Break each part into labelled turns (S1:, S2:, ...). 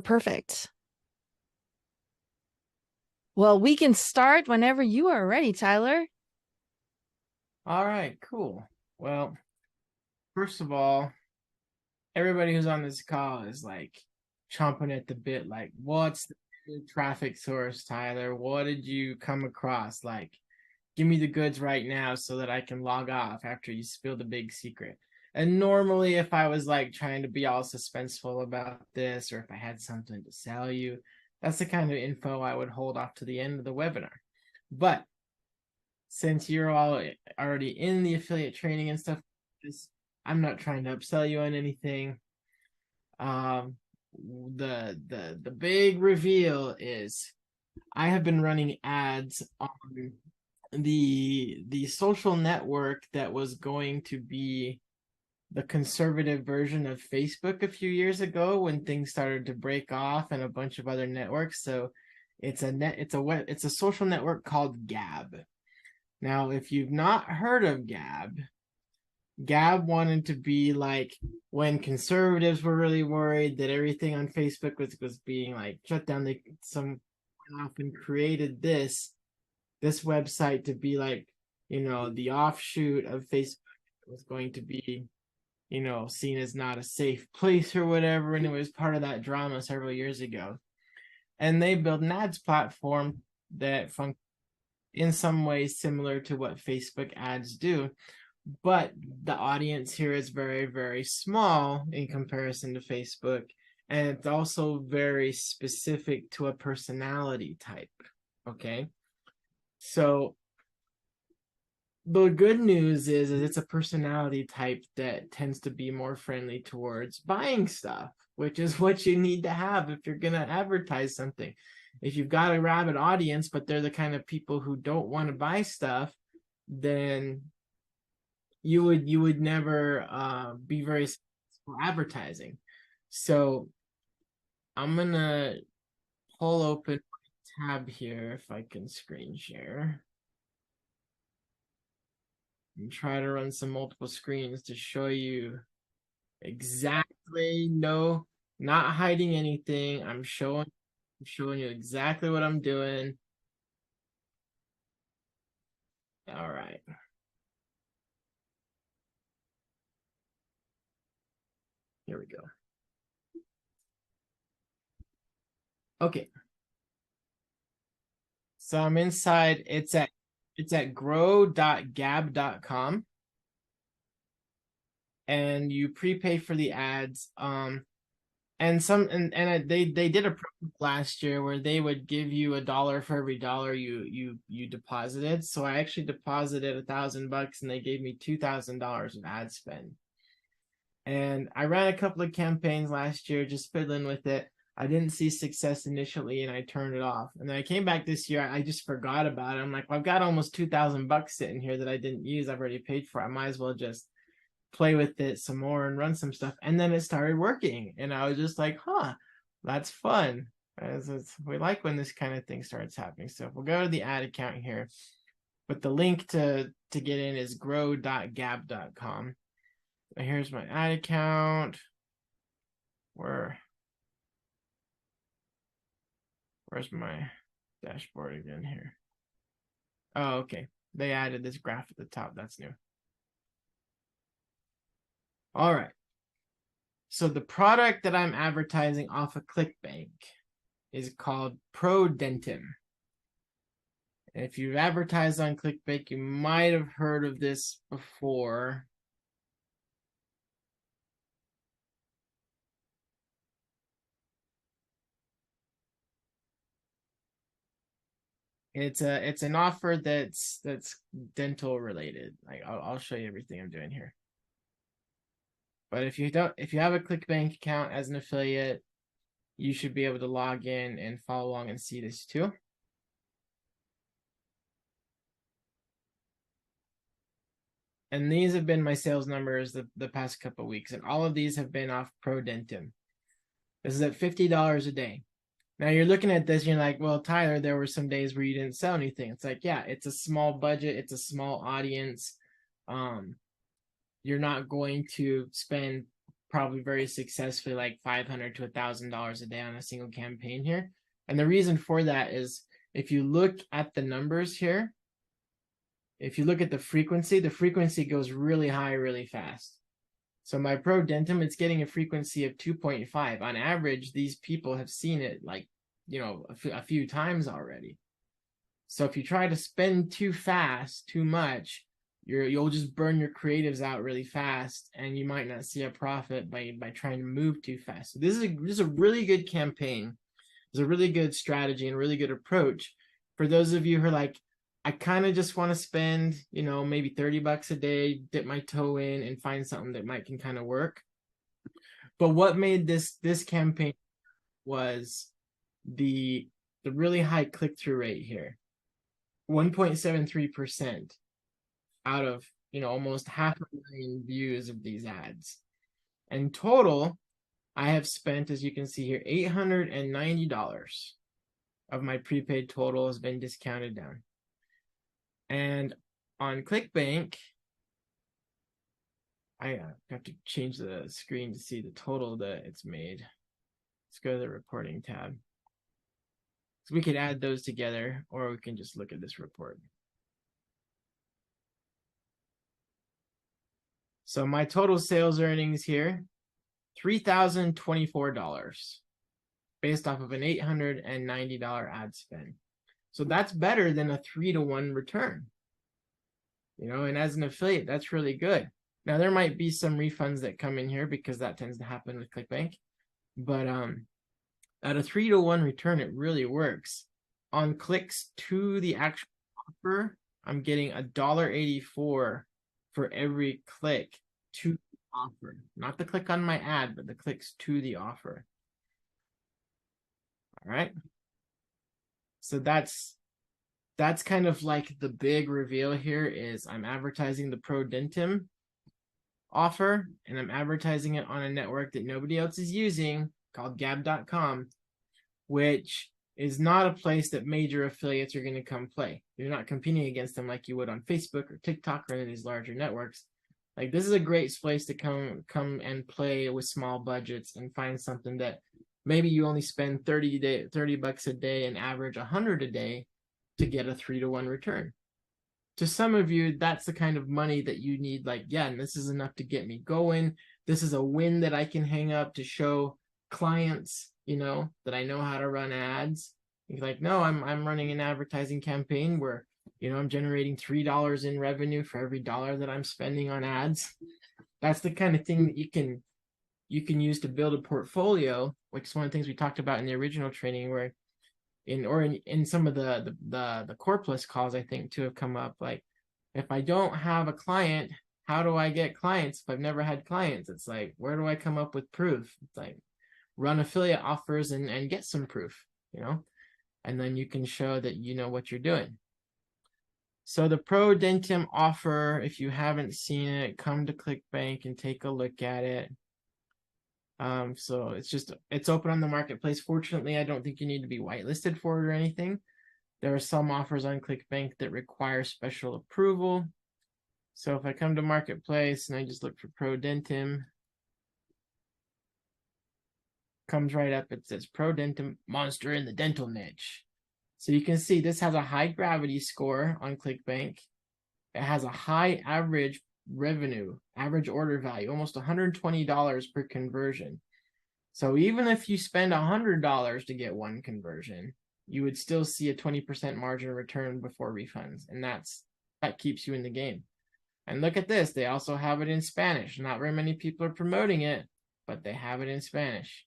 S1: Perfect. Well, we can start whenever you are ready, Tyler.
S2: All right, cool. Well, first of all, everybody who's on this call is like chomping at the bit, like, what's the new traffic source, Tyler? What did you come across? Like, give me the goods right now so that I can log off after you spill the big secret. And normally, if I was like trying to be all suspenseful about this, or if I had something to sell you, that's the kind of info I would hold off to the end of the webinar. But since you're all already in the affiliate training and stuff, I'm not trying to upsell you on anything. Um, the big reveal is I have been running ads on the social network that was going to be the conservative version of Facebook a few years ago when things started to break off and a bunch of other networks. So it's a social network called Gab. Now, if you've not heard of Gab wanted to be like when conservatives were really worried that everything on Facebook was being like shut down. They some went off and created this website to be like, the offshoot of Facebook. It was going to be, seen as not a safe place or whatever, and it was part of that drama several years ago. And they built an ads platform that functions in some ways similar to what Facebook ads do, but the audience here is very, very small in comparison to Facebook, and it's also very specific to a personality type. Okay, so the good news is it's a personality type that tends to be more friendly towards buying stuff, which is what you need to have if you're going to advertise something. If you've got a rabid audience, but they're the kind of people who don't want to buy stuff, then you would never be very successful advertising. So I'm gonna pull open my tab here if I can screen share and try to run some multiple screens to show you exactly, no, not hiding anything. I'm showing you exactly what I'm doing. All right. Here we go. Okay. So I'm inside. It's at grow.gab.com, and you prepay for the ads. They did a program last year where they would give you $1 for every dollar you deposited. So I actually deposited $1,000 and they gave me $2,000 of ad spend. And I ran a couple of campaigns last year, just fiddling with it. I didn't see success initially and I turned it off. And then I came back this year, I just forgot about it. I'm like, well, I've got almost $2,000 sitting here that I didn't use. I've already paid for it. I might as well just play with it some more and run some stuff. And then it started working. And I was just like, huh, that's fun. We like when this kind of thing starts happening. So we'll go to the ad account here. But the link to get in is grow.gab.com. Here's my ad account. Where's my dashboard again here? Oh, okay. They added this graph at the top. That's new. All right. So the product that I'm advertising off of ClickBank is called ProDentim. If you've advertised on ClickBank, you might have heard of this before. It's an offer that's dental related. Like I'll show you everything I'm doing here. But if you have a ClickBank account as an affiliate, you should be able to log in and follow along and see this too. And these have been my sales numbers the past couple of weeks, and all of these have been off ProDentim. This is at $50 a day. Now you're looking at this, and you're like, well, Tyler, there were some days where you didn't sell anything. It's like, yeah, it's a small budget, it's a small audience. You're not going to spend probably very successfully like $500 to $1,000 a day on a single campaign here. And the reason for that is if you look at the numbers here, if you look at the frequency goes really high, really fast. So my Pro Dentim, it's getting a frequency of 2.5. On average, these people have seen it like, a few times already. So if you try to spend too fast, too much, you'll just burn your creatives out really fast, and you might not see a profit by trying to move too fast. So this is a really good campaign. It's a really good strategy and a really good approach for those of you who are like, I kind of just want to spend, maybe $30 a day, dip my toe in and find something that can kind of work. But what made this campaign was the really high click-through rate here. 1.73% out of, almost 500,000 views of these ads. And total, I have spent, as you can see here, $890 of my prepaid total has been discounted down. And on ClickBank, I have to change the screen to see the total that it's made. Let's go to the reporting tab. So we could add those together, or we can just look at this report. So my total sales earnings here, $3,024 based off of an $890 ad spend. So that's better than a 3-to-1 return. And as an affiliate, that's really good. Now there might be some refunds that come in here because that tends to happen with ClickBank. But at a 3-to-1 return, it really works. On clicks to the actual offer, I'm getting $1.84 for every click to the offer. Not the click on my ad, but the clicks to the offer. All right. So that's kind of like the big reveal here is I'm advertising the Pro Dentim offer, and I'm advertising it on a network that nobody else is using called Gab.com, which is not a place that major affiliates are going to come play. You're not competing against them like you would on Facebook or TikTok or any of these larger networks. Like, this is a great place to come and play with small budgets and find something that maybe you only spend $30 a day and average $100 a day to get a 3-to-1 return. To some of you, that's the kind of money that you need. Like, yeah, and this is enough to get me going. This is a win that I can hang up to show clients, that I know how to run ads. You're like, no, I'm running an advertising campaign where, I'm generating $3 in revenue for every dollar that I'm spending on ads. That's the kind of thing that you can use to build a portfolio, which is one of the things we talked about in the original training, where in some of the Core Plus calls, I think too have come up. Like, if I don't have a client, how do I get clients if I've never had clients? It's like, where do I come up with proof? It's like, run affiliate offers and get some proof, and then you can show that you know what you're doing. So the Pro Dentim offer, if you haven't seen it, come to ClickBank and take a look at it. So it's open on the marketplace. Fortunately, I don't think you need to be whitelisted for it or anything. There are some offers on ClickBank that require special approval. So if I come to marketplace and I just look for Pro Dentim, comes right up. It says Pro Dentim monster in the dental niche. So you can see this has a high gravity score on ClickBank. It has a high average revenue, average order value, almost $120 per conversion. So even if you spend $100 to get one conversion, you would still see a 20% margin return before refunds. And that keeps you in the game. And look at this. They also have it in Spanish. Not very many people are promoting it, but they have it in Spanish.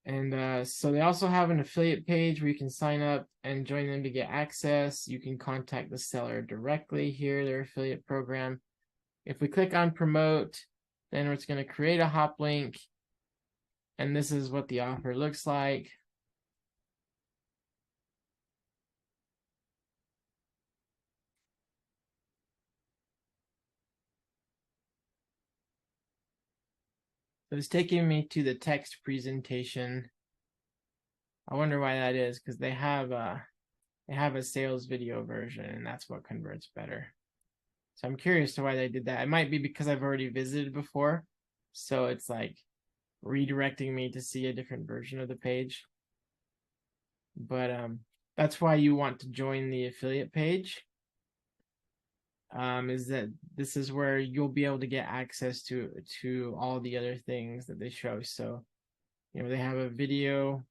S2: And so they also have an affiliate page where you can sign up and join them to get access. You can contact the seller directly here, their affiliate program. If we click on promote, then it's going to create a hop link. And this is what the offer looks like. So it's taking me to the text presentation. I wonder why that is, because they have a sales video version, and that's what converts better. So I'm curious to why they did that. It might be because I've already visited before. So it's like redirecting me to see a different version of the page. But that's why you want to join the affiliate page. Is that this is where you'll be able to get access to all the other things that they show. So, you know, they have a video.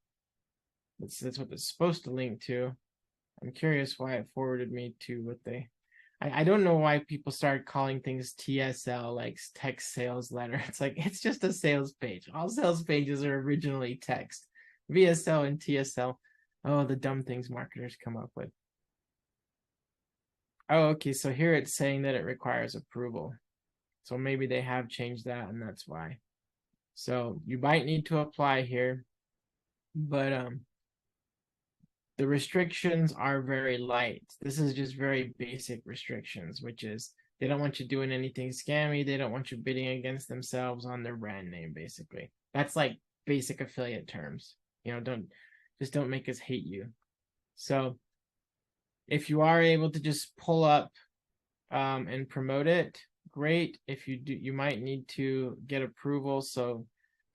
S2: That's what it's supposed to link to. I'm curious why it forwarded me to what they. I don't know why people started calling things TSL, like text sales letter. It's like, it's just a sales page. All sales pages are originally text. VSL and TSL. Oh, the dumb things marketers come up with. Oh, okay. So here it's saying that it requires approval. So maybe they have changed that and that's why. So you might need to apply here. But the restrictions are very light. This is just very basic restrictions, which is they don't want you doing anything scammy. They don't want you bidding against themselves on their brand name, basically. That's like basic affiliate terms. You know, don't make us hate you. So if you are able to just pull up and promote it, great. If you do, you might need to get approval. So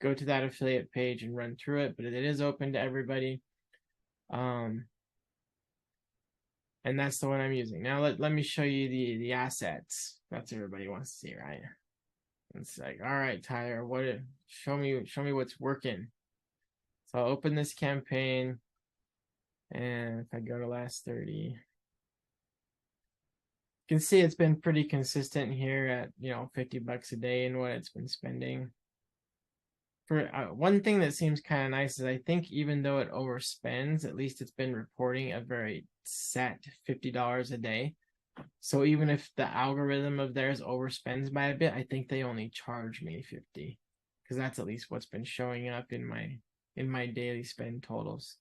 S2: go to that affiliate page and run through it, but it is open to everybody. And that's the one I'm using. Now let me show you the assets. That's what everybody wants to see, right? It's like, all right, Tyler, show me what's working. So I'll open this campaign, and if I go to last 30, you can see it's been pretty consistent here at, you know, $50 a day and what it's been spending. For one thing that seems kind of nice is I think even though it overspends, at least it's been reporting a very set $50 a day. So even if the algorithm of theirs overspends by a bit, I think they only charge me 50, because that's at least what's been showing up in my daily spend totals,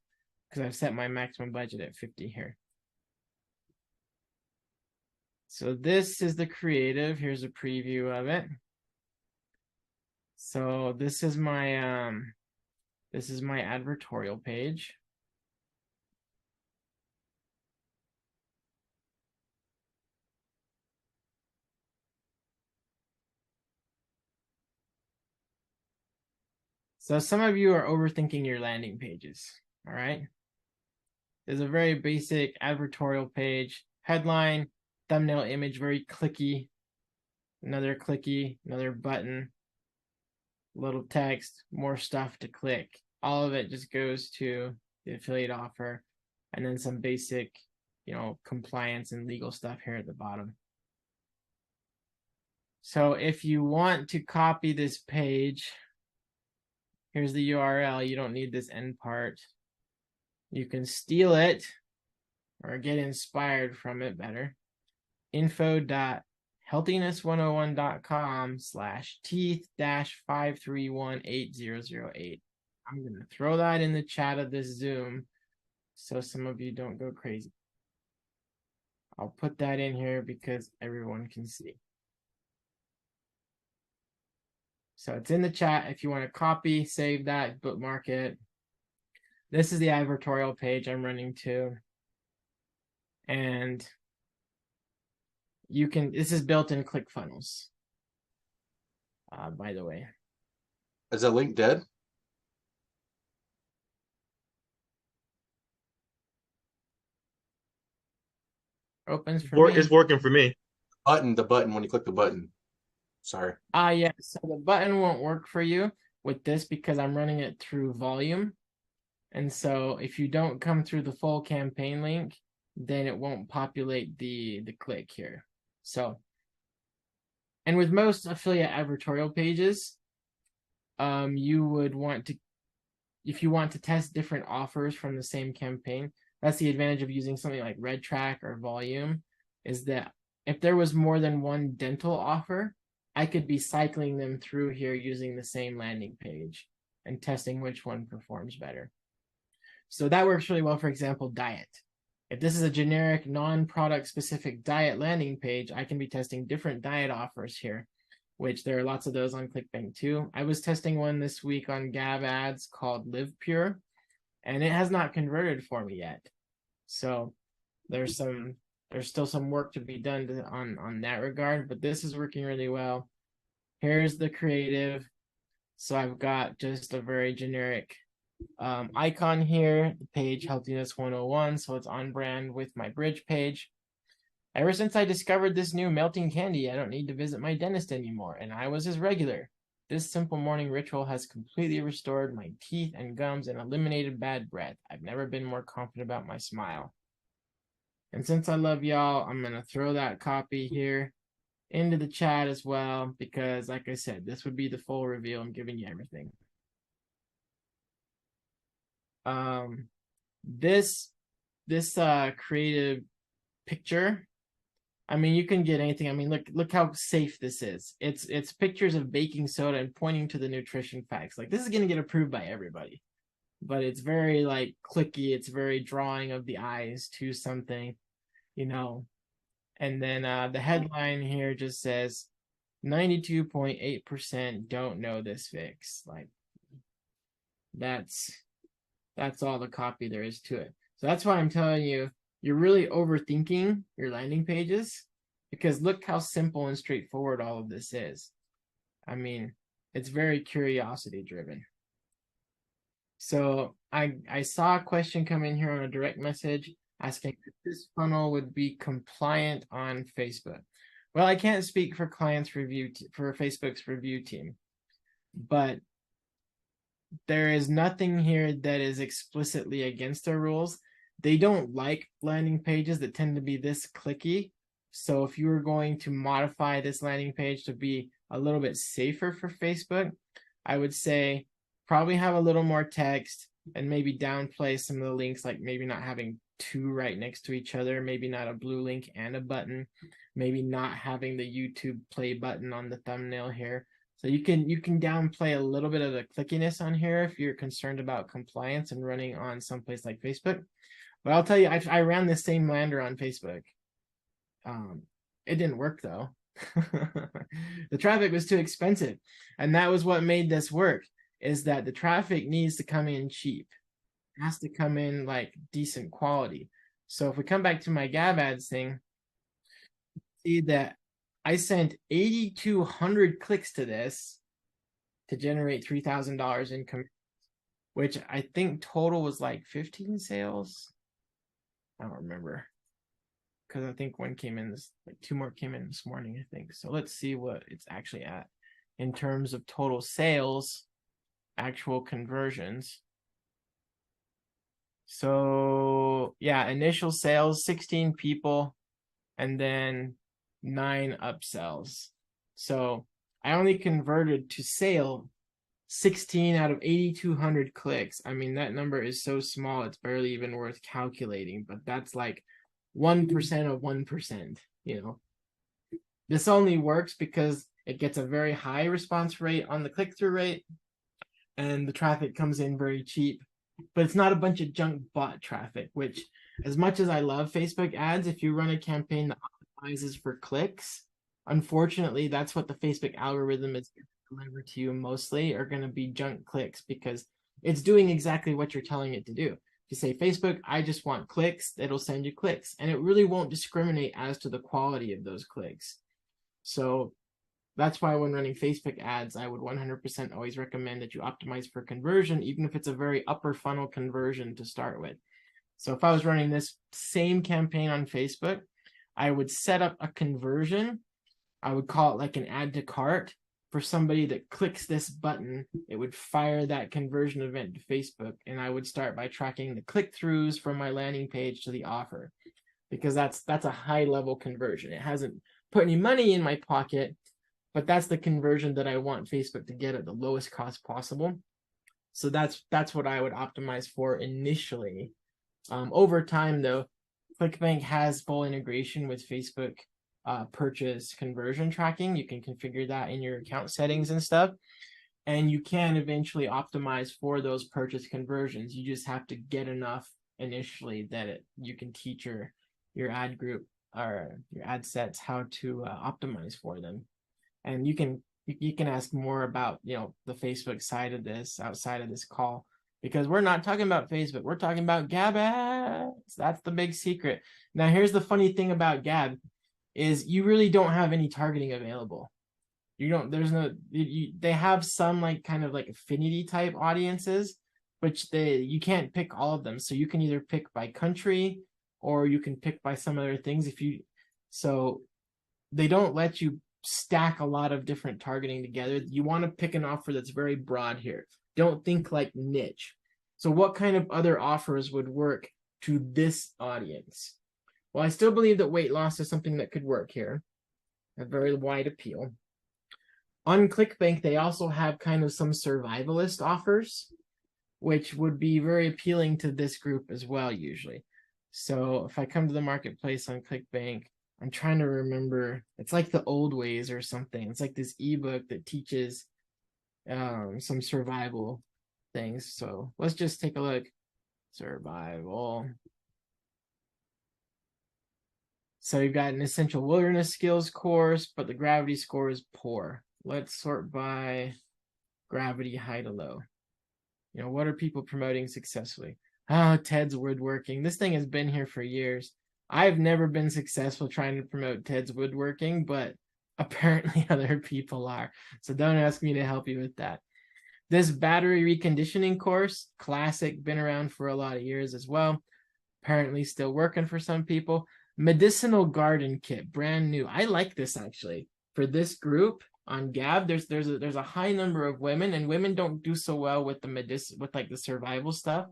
S2: because I've set my maximum budget at 50 here. So this is the creative. Here's a preview of it. So this is my advertorial page. So some of you are overthinking your landing pages, all right? There's a very basic advertorial page, headline, thumbnail image, very clicky, another button, little text, more stuff to click. All of it just goes to the affiliate offer, and then some basic, you know, compliance and legal stuff here at the bottom. So if you want to copy this page, here's the URL. You don't need this end part. You can steal it or get inspired from it better. info.healthiness101.com/teeth-5318008. I'm going to throw that in the chat of this Zoom so some of you don't go crazy. I'll put that in here because everyone can see. So it's in the chat. If you want to copy, save that, bookmark it. This is the advertorial page I'm running to. And you can, this is built in ClickFunnels, by the way.
S3: Is that link dead?
S2: Opens for me.
S4: It's working for me.
S3: The button, when you click the button. Sorry.
S2: Yeah, so the button won't work for you with this because I'm running it through volume. And so if you don't come through the full campaign link, then it won't populate the click here. So, and with most affiliate advertorial pages, you would want to, if you want to test different offers from the same campaign, that's the advantage of using something like RedTrack or Volume, is that if there was more than one dental offer, I could be cycling them through here using the same landing page and testing which one performs better. So that works really well, for example, diet. If this is a generic non-product specific diet landing page, I can be testing different diet offers here, which there are lots of those on ClickBank too. I was testing one this week on Gav Ads called Live Pure, and it has not converted for me yet. So there's some there's still some work to be done on that regard, but this is working really well. Here's the creative. So I've got just a very generic icon here, the page Healthiness 101, so it's on brand with my bridge page. Ever since I discovered this new melting candy, I don't need to visit my dentist anymore, and I was his regular. This simple morning ritual has completely restored my teeth and gums and eliminated bad breath. I've never been more confident about my smile. And since I love y'all, I'm going to throw that copy here into the chat as well, because like I said, this would be the full reveal. I'm giving you everything. This creative picture, I mean, you can get anything. I mean, look how safe this is. It's pictures of baking soda and pointing to the nutrition facts. Like, this is going to get approved by everybody, but it's very like clicky. It's very drawing of the eyes to something, you know. And then the headline here just says 92.8% don't know this fix. Like, that's all the copy there is to it. So that's why I'm telling you, you're really overthinking your landing pages, because look how simple and straightforward all of this is. I mean, it's very curiosity driven. So I saw a question come in here on a direct message asking if this funnel would be compliant on Facebook. Well, I can't speak for for Facebook's review team, but there is nothing here that is explicitly against their rules. They don't like landing pages that tend to be this clicky. So if you were going to modify this landing page to be a little bit safer for Facebook, I would say probably have a little more text and maybe downplay some of the links, like maybe not having two right next to each other, maybe not a blue link and a button, maybe not having the YouTube play button on the thumbnail here. So you can downplay a little bit of the clickiness on here if you're concerned about compliance and running on someplace like Facebook. But I'll tell you, I ran the same lander on Facebook. It didn't work though. The traffic was too expensive, and that was what made this work. Is that the traffic needs to come in cheap. It has to come in like decent quality. So if we come back to my Gab ads thing, see that I sent 8,200 clicks to this to generate $3,000 income, which I think total was like 15 sales. I don't remember, because I think one came in like 2 more came in this morning, I think. So let's see what it's actually at in terms of total sales, actual conversions. So yeah, initial sales, 16 people, and then 9 upsells. So I only converted to sale 16 out of 8,200 clicks. I mean, that number is so small, it's barely even worth calculating, but that's like 1% of 1%, you know. This only works because it gets a very high response rate on the click-through rate, and the traffic comes in very cheap, but it's not a bunch of junk bot traffic, which, as much as I love Facebook ads, if you run a campaign that optimizes for clicks, unfortunately, that's what the Facebook algorithm is going to deliver to you mostly, are going to be junk clicks, because it's doing exactly what you're telling it to do. If you say, Facebook, I just want clicks, it'll send you clicks, and it really won't discriminate as to the quality of those clicks. So that's why when running Facebook ads, I would 100% always recommend that you optimize for conversion, even if it's a very upper funnel conversion to start with. So if I was running this same campaign on Facebook, I would set up a conversion. I would call it like an add to cart. For somebody that clicks this button, it would fire that conversion event to Facebook, and I would start by tracking the click-throughs from my landing page to the offer, because that's a high-level conversion. It hasn't put any money in my pocket, but that's the conversion that I want Facebook to get at the lowest cost possible. So that's what I would optimize for initially. Over time, though, ClickBank has full integration with Facebook purchase conversion tracking. You can configure that in your account settings and stuff, and you can eventually optimize for those purchase conversions. You just have to get enough initially that you can teach your ad group or your ad sets how to optimize for them. And you can ask more about, you know, the Facebook side of this outside of this call, because we're not talking about Facebook. We're talking about Gab ads. That's the big secret. Now, here's the funny thing about Gab is you really don't have any targeting available. You don't, there's no, they have some like kind of like affinity type audiences, but you can't pick all of them. So you can either pick by country or you can pick by some other things so they don't let you stack a lot of different targeting together. You want to pick an offer that's very broad here. Don't think like niche. So what kind of other offers would work to this audience? Well, I still believe that weight loss is something that could work here. A very wide appeal. On ClickBank, they also have kind of some survivalist offers, which would be very appealing to this group as well, usually. So if I come to the marketplace on ClickBank, I'm trying to remember, it's like the old ways or something. It's like this ebook that teaches some survival things. So let's just take a look. Survival. So you've got an essential wilderness skills course, but the gravity score is poor. Let's sort by gravity high to low. You know, what are people promoting successfully? Oh, Ted's woodworking. This thing has been here for years. I've never been successful trying to promote Ted's woodworking, but apparently other people are. So don't ask me to help you with that. This battery reconditioning course, classic, been around for a lot of years as well. Apparently still working for some people. Medicinal garden kit, brand new. I like this actually. For this group on Gab, there's a high number of women, and women don't do so well with the survival stuff,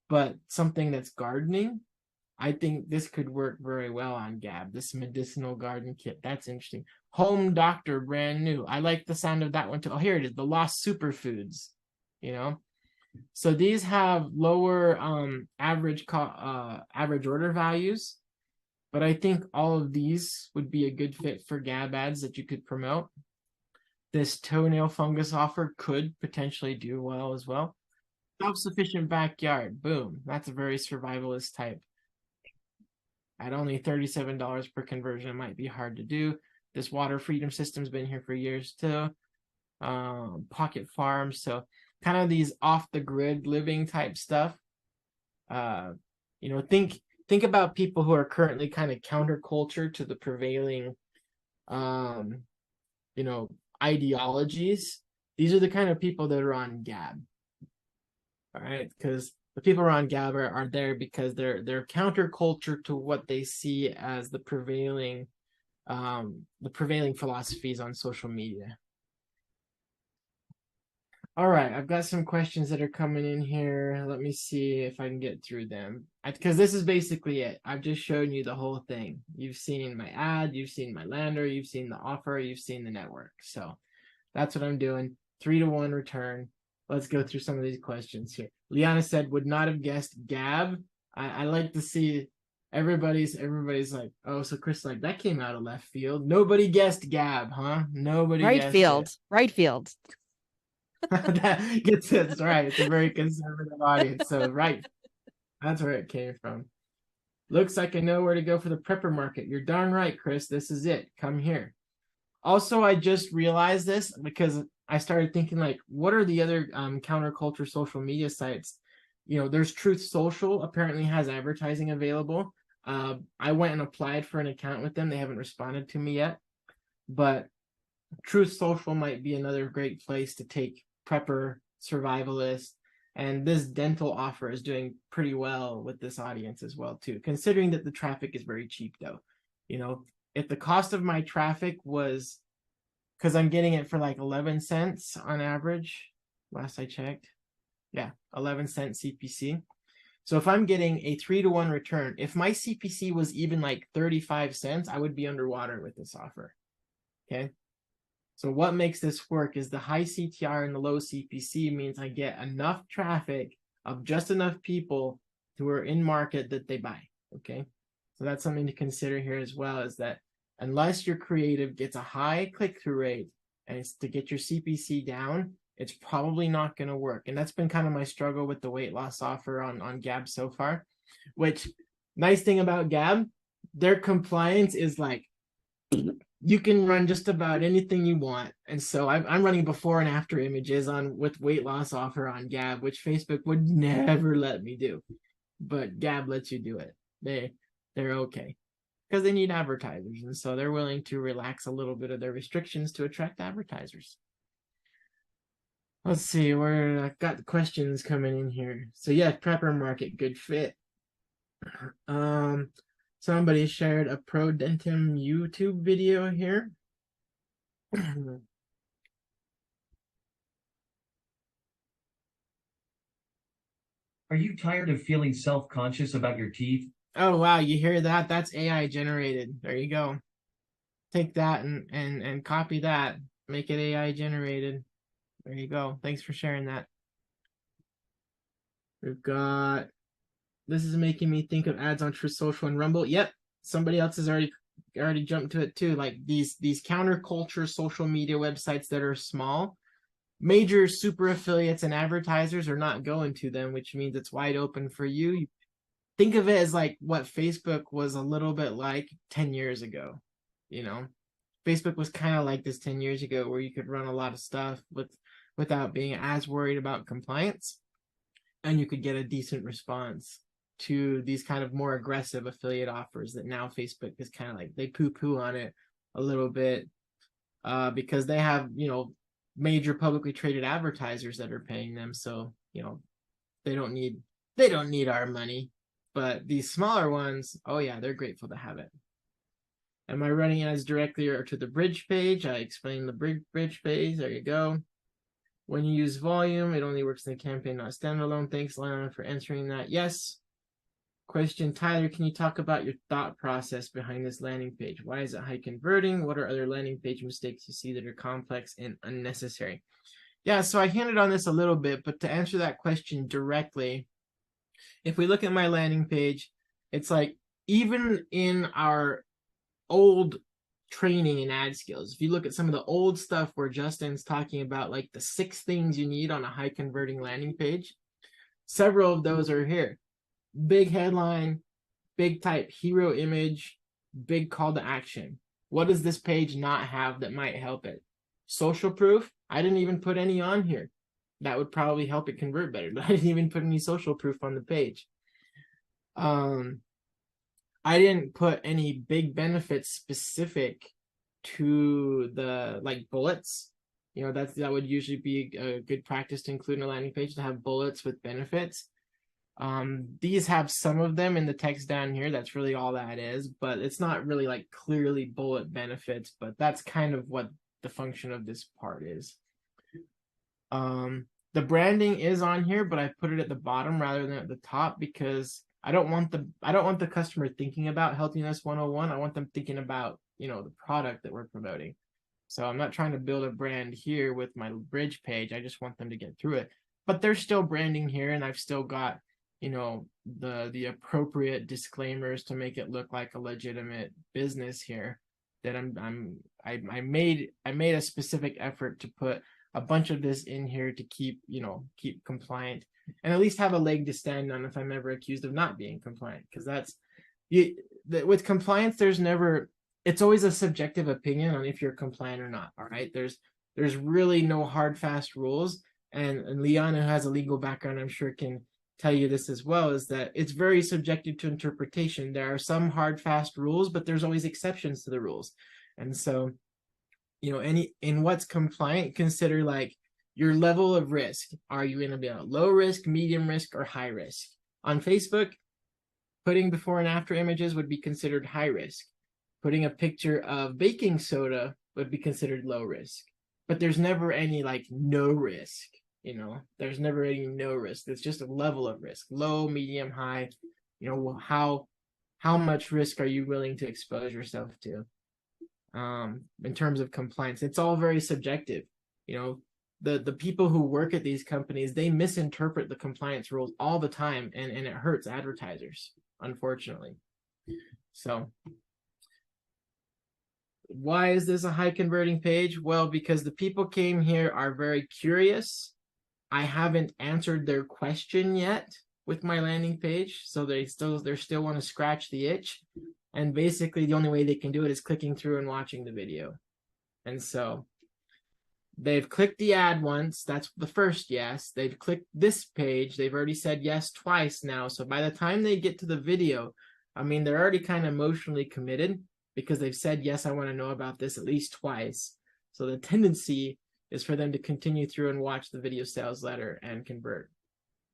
S2: but something that's gardening, I think this could work very well on Gab. This medicinal garden kit, that's interesting. Home doctor, brand new. I like the sound of that one too. Oh, here it is, the Lost Superfoods. You know, so these have lower average order values, but I think all of these would be a good fit for Gab ads that you could promote. This toenail fungus offer could potentially do well as well. Self-sufficient backyard, boom. That's a very survivalist type. At only $37 per conversion, it might be hard to do. This water freedom system's been here for years too. Pocket farms, so kind of these off-the-grid living type stuff. You know, think about people who are currently kind of counterculture to the prevailing, you know, ideologies. These are the kind of people that are on Gab. All right, because the people who are on Gab are there because they're counterculture to what they see as the prevailing philosophies on social media. All right, I've got some questions that are coming in here. Let me see if I can get through them. Because this is basically it. I've just shown you the whole thing. You've seen my ad, you've seen my lander, you've seen the offer, you've seen the network. So that's what I'm doing. 3-to-1 return. Let's go through some of these questions here. Liana said, would not have guessed Gab. I like to see everybody's like, oh, so Chris, like, that came out of left field. Nobody guessed Gab, huh? Nobody
S1: Right
S2: guessed
S1: field.
S2: it.
S1: Right field.
S2: That gets it right. It's a very conservative audience. So right, that's where it came from. Looks like I know where to go for the prepper market. You're darn right, Chris. This is it. Come here. Also, I just realized this because I started thinking, like, what are the other counterculture social media sites? You know, there's Truth Social apparently has advertising available. I went and applied for an account with them. They haven't responded to me yet, but Truth Social might be another great place to take prepper, survivalist, and this dental offer is doing pretty well with this audience as well too, considering that the traffic is very cheap though. You know, if the cost of my traffic was, because I'm getting it for like 11 cents on average, last I checked, yeah, 11 cent CPC. So if I'm getting a 3-to-1 return, if my CPC was even like 35 cents, I would be underwater with this offer. Okay. So what makes this work is the high CTR and the low CPC means I get enough traffic of just enough people who are in market that they buy, okay? So that's something to consider here as well, is that unless your creative gets a high click-through rate and it's to get your CPC down, it's probably not going to work. And that's been kind of my struggle with the weight loss offer on Gab so far, which nice thing about Gab, their compliance is like you can run just about anything you want. And so I'm running before and after images on with weight loss offer on Gab, which Facebook would never let me do, but Gab lets you do it. They're okay because they need advertisers, and so they're willing to relax a little bit of their restrictions to attract advertisers. Let's see, where I've got the questions coming in here. So yeah, prepper market, good fit. Somebody shared a ProDentim YouTube video here.
S4: Are you tired of feeling self-conscious about your teeth?
S2: Oh wow, you hear that? That's AI generated. There you go. Take that and copy that. Make it AI generated. There you go. Thanks for sharing that. We've got, this is making me think of ads on Truth Social and Rumble. Yep, somebody else has already jumped to it too. Like these counterculture social media websites that are small, major super affiliates and advertisers are not going to them, which means it's wide open for you. Think of it as like what Facebook was a little bit like 10 years ago. You know, Facebook was kind of like this 10 years ago, where you could run a lot of stuff without being as worried about compliance, and you could get a decent response to these kind of more aggressive affiliate offers that now Facebook is kind of like, they poo-poo on it a little bit because they have, you know, major publicly traded advertisers that are paying them. So, you know, they don't need our money. But these smaller ones, oh yeah, they're grateful to have it. Am I running ads directly or to the bridge page? I explained the bridge page. There you go. When you use volume, it only works in the campaign, not standalone. Thanks, Lana, for answering that. Yes. Question, Tyler, can you talk about your thought process behind this landing page? Why is it high converting? What are other landing page mistakes you see that are complex and unnecessary? Yeah, so I hinted on this a little bit, but to answer that question directly, if we look at my landing page, it's like, even in our old training in ad skills, if you look at some of the old stuff where Justin's talking about like the 6 things you need on a high converting landing page, several of those are here. Big headline, big type hero image, big call to action. What does this page not have that might help it? Social proof. I didn't even put any on here. That would probably help it convert better, but I didn't even put any social proof on the page. I didn't put any big benefits specific to the like bullets. You know, that would usually be a good practice to include in a landing page, to have bullets with benefits. These have some of them in the text down here. That's really all that is, but it's not really like clearly bullet benefits, but that's kind of what the function of this part is. The branding is on here, but I put it at the bottom rather than at the top because I don't want the customer thinking about Healthiness 101. I want them thinking about, you know, the product that we're promoting. So I'm not trying to build a brand here with my bridge page. I just want them to get through it. But there's still branding here, and I've still got, you know, the appropriate disclaimers to make it look like a legitimate business here. That I made a specific effort to put a bunch of this in here to keep compliant, and at least have a leg to stand on if I'm ever accused of not being compliant. Because with compliance, it's always a subjective opinion on if you're compliant or not. All right, there's really no hard fast rules, and Leon, who has a legal background, I'm sure can tell you this as well, is that it's very subjective to interpretation. There are some hard fast rules, but there's always exceptions to the rules. And so, you know, in what's compliant, consider like your level of risk. Are you going to be a low risk, medium risk, or high risk? On Facebook, putting before and after images would be considered high risk. Putting a picture of baking soda would be considered low risk. But there's never any like no risk. You know, there's never any no risk. It's just a level of risk, low, medium, high. You know, how much risk are you willing to expose yourself to? In terms of compliance, it's all very subjective. You know, the people who work at these companies, they misinterpret the compliance rules all the time, and it hurts advertisers, unfortunately. So why is this a high converting page? Well, because the people came here are very curious. I haven't answered their question yet with my landing page, so they still want to scratch the itch. And basically the only way they can do it is clicking through and watching the video. And so they've clicked the ad once. That's the first yes. They've clicked this page. They've already said yes twice now. So by the time they get to the video, I mean, they're already kind of emotionally committed because they've said, yes, I want to know about this at least twice. So the tendency is for them to continue through and watch the video sales letter and convert.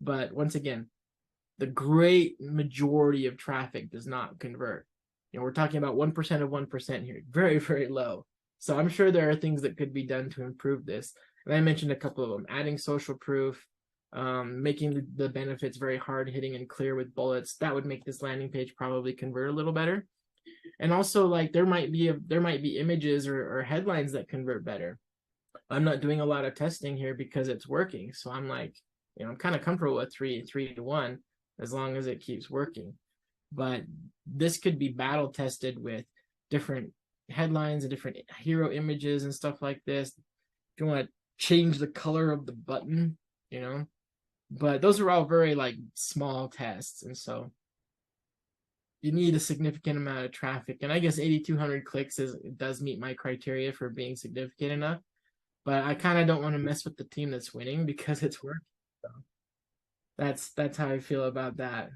S2: But once again, the great majority of traffic does not convert. We're talking about 1% of 1% here. Very, very low. So I'm sure there are things that could be done to improve this. And I mentioned a couple of them: adding social proof, making the benefits very hard hitting and clear with bullets. That would make this landing page probably convert a little better. And also, like, there might be images or headlines that convert better. I'm not doing a lot of testing here because it's working. So I'm like, I'm kind of comfortable with 3 to 1 as long as it keeps working. But this could be battle tested with different headlines and different hero images and stuff like this. If you want to change the color of the button, but those are all very like small tests. And so you need a significant amount of traffic. And I guess 8,200 clicks does meet my criteria for being significant enough. But I kind of don't want to mess with the team that's winning because it's working. So that's how I feel about that.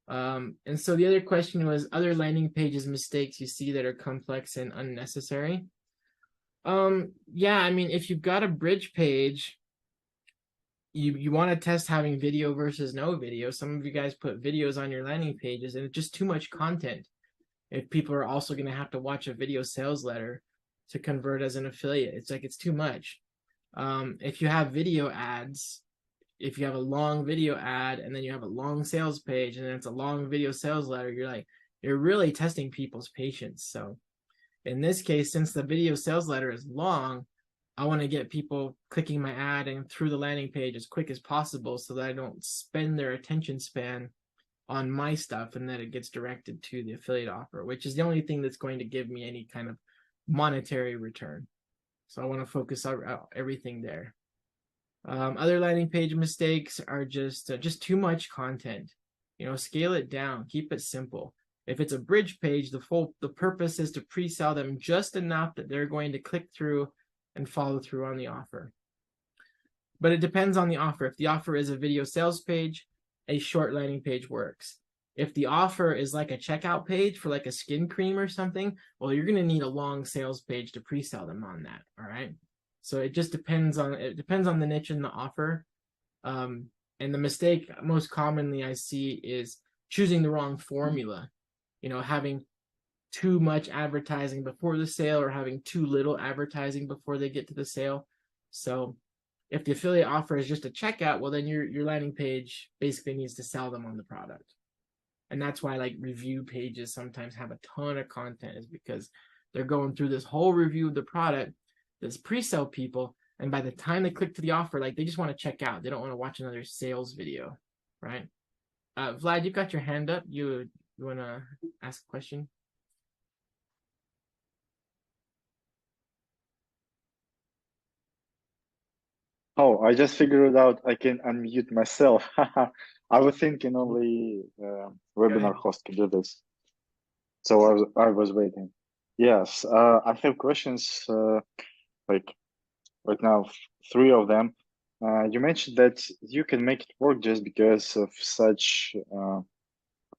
S2: And so the other question was other landing pages mistakes you see that are complex and unnecessary. Yeah, I mean, if you've got a bridge page, you want to test having video versus no video. Some of you guys put videos on your landing pages and it's just too much content. If people are also going to have to watch a video sales letter to convert as an affiliate, it's too much. If you have video ads, if you have a long video ad and then you have a long sales page and then it's a long video sales letter, you're really testing people's patience. So in this case, since the video sales letter is long, I want to get people clicking my ad and through the landing page as quick as possible so that I don't spend their attention span on my stuff and that it gets directed to the affiliate offer, which is the only thing that's going to give me any kind of monetary return. So I want to focus on everything there. Other landing page mistakes are just too much content. Scale it down, keep it simple. If it's a bridge page, the purpose is to pre-sell them just enough that they're going to click through and follow through on the offer. But it depends on the offer. If the offer is a video sales page, a short landing page works. If the offer is like a checkout page for like a skin cream or something, well, you're going to need a long sales page to pre-sell them on that. All right. So it just depends on the niche and the offer. And the mistake most commonly I see is choosing the wrong formula, having too much advertising before the sale or having too little advertising before they get to the sale. So if the affiliate offer is just a checkout, well, then your landing page basically needs to sell them on the product. And that's why like review pages sometimes have a ton of content, is because they're going through this whole review of the product. There's pre-sale people, and by the time they click to the offer, like they just want to check out. They don't want to watch another sales video, right? Vlad, you've got your hand up. You want to ask a question?
S5: Oh, I just figured out I can unmute myself. I was thinking only webinar host can do this. So I was waiting. Yes, I have questions like right now, 3 of them. You mentioned that you can make it work just because of such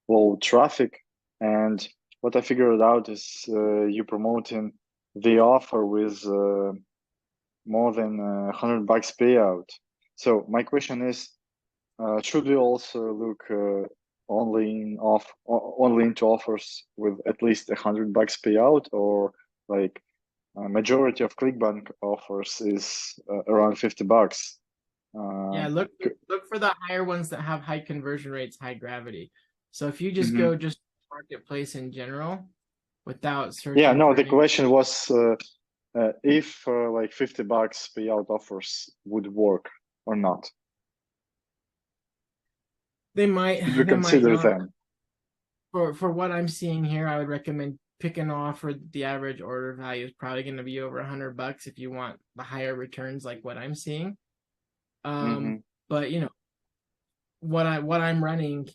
S5: low traffic. And what I figured out is you promoting the offer with more than $100 payout. So my question is, should we also look only into offers with at least $100 payout, or like majority of ClickBank offers is around $50?
S2: Yeah, look for the higher ones that have high conversion rates, high gravity. So if you just go just marketplace in general without searching.
S5: Yeah, no, the question was if like $50 payout offers would work or not.
S2: They might.
S5: Did we consider them?
S2: For what I'm seeing here, I would recommend pick an offer. The average order value is probably going to be over $100 if you want the higher returns, like what I'm seeing. But what I'm running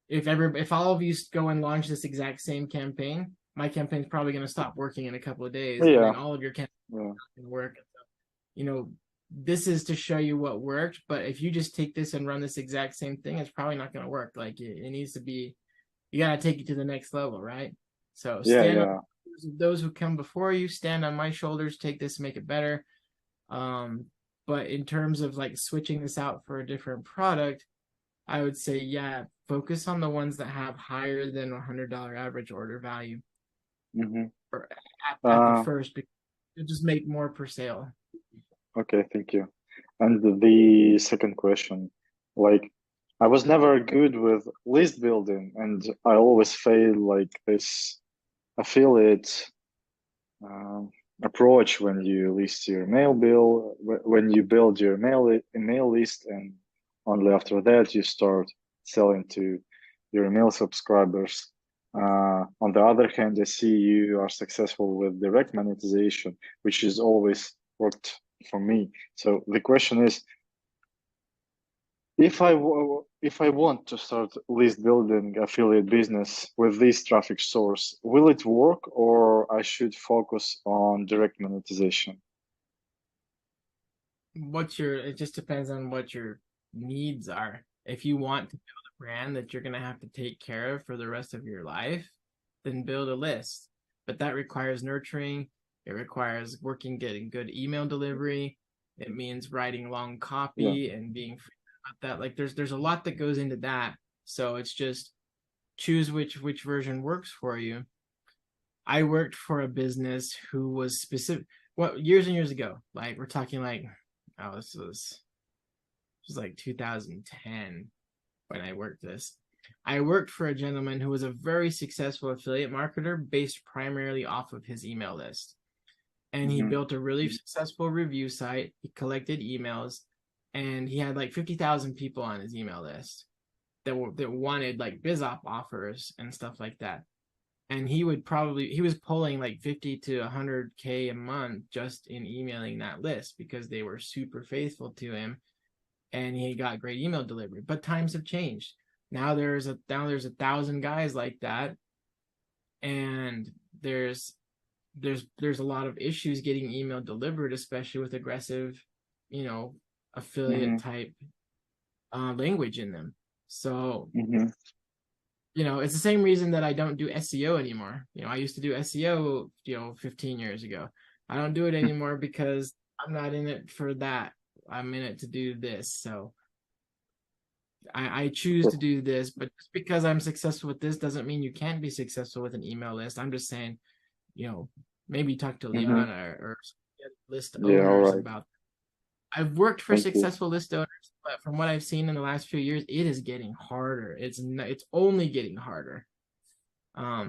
S2: if all of you go and launch this exact same campaign, my campaign's probably going to stop working in a couple of days, and
S5: Yeah.
S2: then all of your campaigns
S5: Yeah.
S2: can work. You know, this is to show you what worked, but if you just take this and run this exact same thing, it's probably not going to work. Like it needs to be, you got to take it to the next level, right? So
S5: Yeah,
S2: stand
S5: yeah.
S2: up those who come before you, stand on my shoulders, take this and make it better. But in terms of like switching this out for a different product, I would say, yeah, focus on the ones that have higher than $100 average order value
S5: Mm-hmm.
S2: or at the first, because you just make more per sale.
S5: Okay, thank you. And the second question, like, I was never good with list building, and I always fail like this affiliate approach when you list your mail bill, when you build your email list, and only after that you start selling to your email subscribers. On the other hand, I see you are successful with direct monetization, which has always worked for me. So the question is, if I want to start list building affiliate business with this traffic source, will it work, or I should focus on direct monetization?
S2: It just depends on what your needs are. If you want to build a brand that you're going to have to take care of for the rest of your life, then build a list. But that requires nurturing. It requires getting good email delivery. It means writing long copy and being about that. Like there's a lot that goes into that. So it's just choose which version works for you. I worked for a business who was specific, years and years ago. Like we're talking like, this was like 2010 when I worked this. I worked for a gentleman who was a very successful affiliate marketer based primarily off of his email list. And he built a really successful review site. He collected emails, and he had like 50,000 people on his email list that wanted like BizOp offers and stuff like that. And he was pulling like 50 to 100K a month just in emailing that list because they were super faithful to him, and he got great email delivery. But times have changed. Now there's 1,000 guys like that, and there's a lot of issues getting email delivered, especially with aggressive, affiliate type language in them. So it's the same reason that I don't do SEO anymore. I used to do SEO 15 years ago. I don't do it anymore because I'm not in it for that. I'm in it to do this. So I choose to do this, but just because I'm successful with this doesn't mean you can't be successful with an email list. I'm just saying, maybe talk to Liana or list owners about. I've worked for successful list owners, but from what I've seen in the last few years, it is getting harder. It's only getting harder. I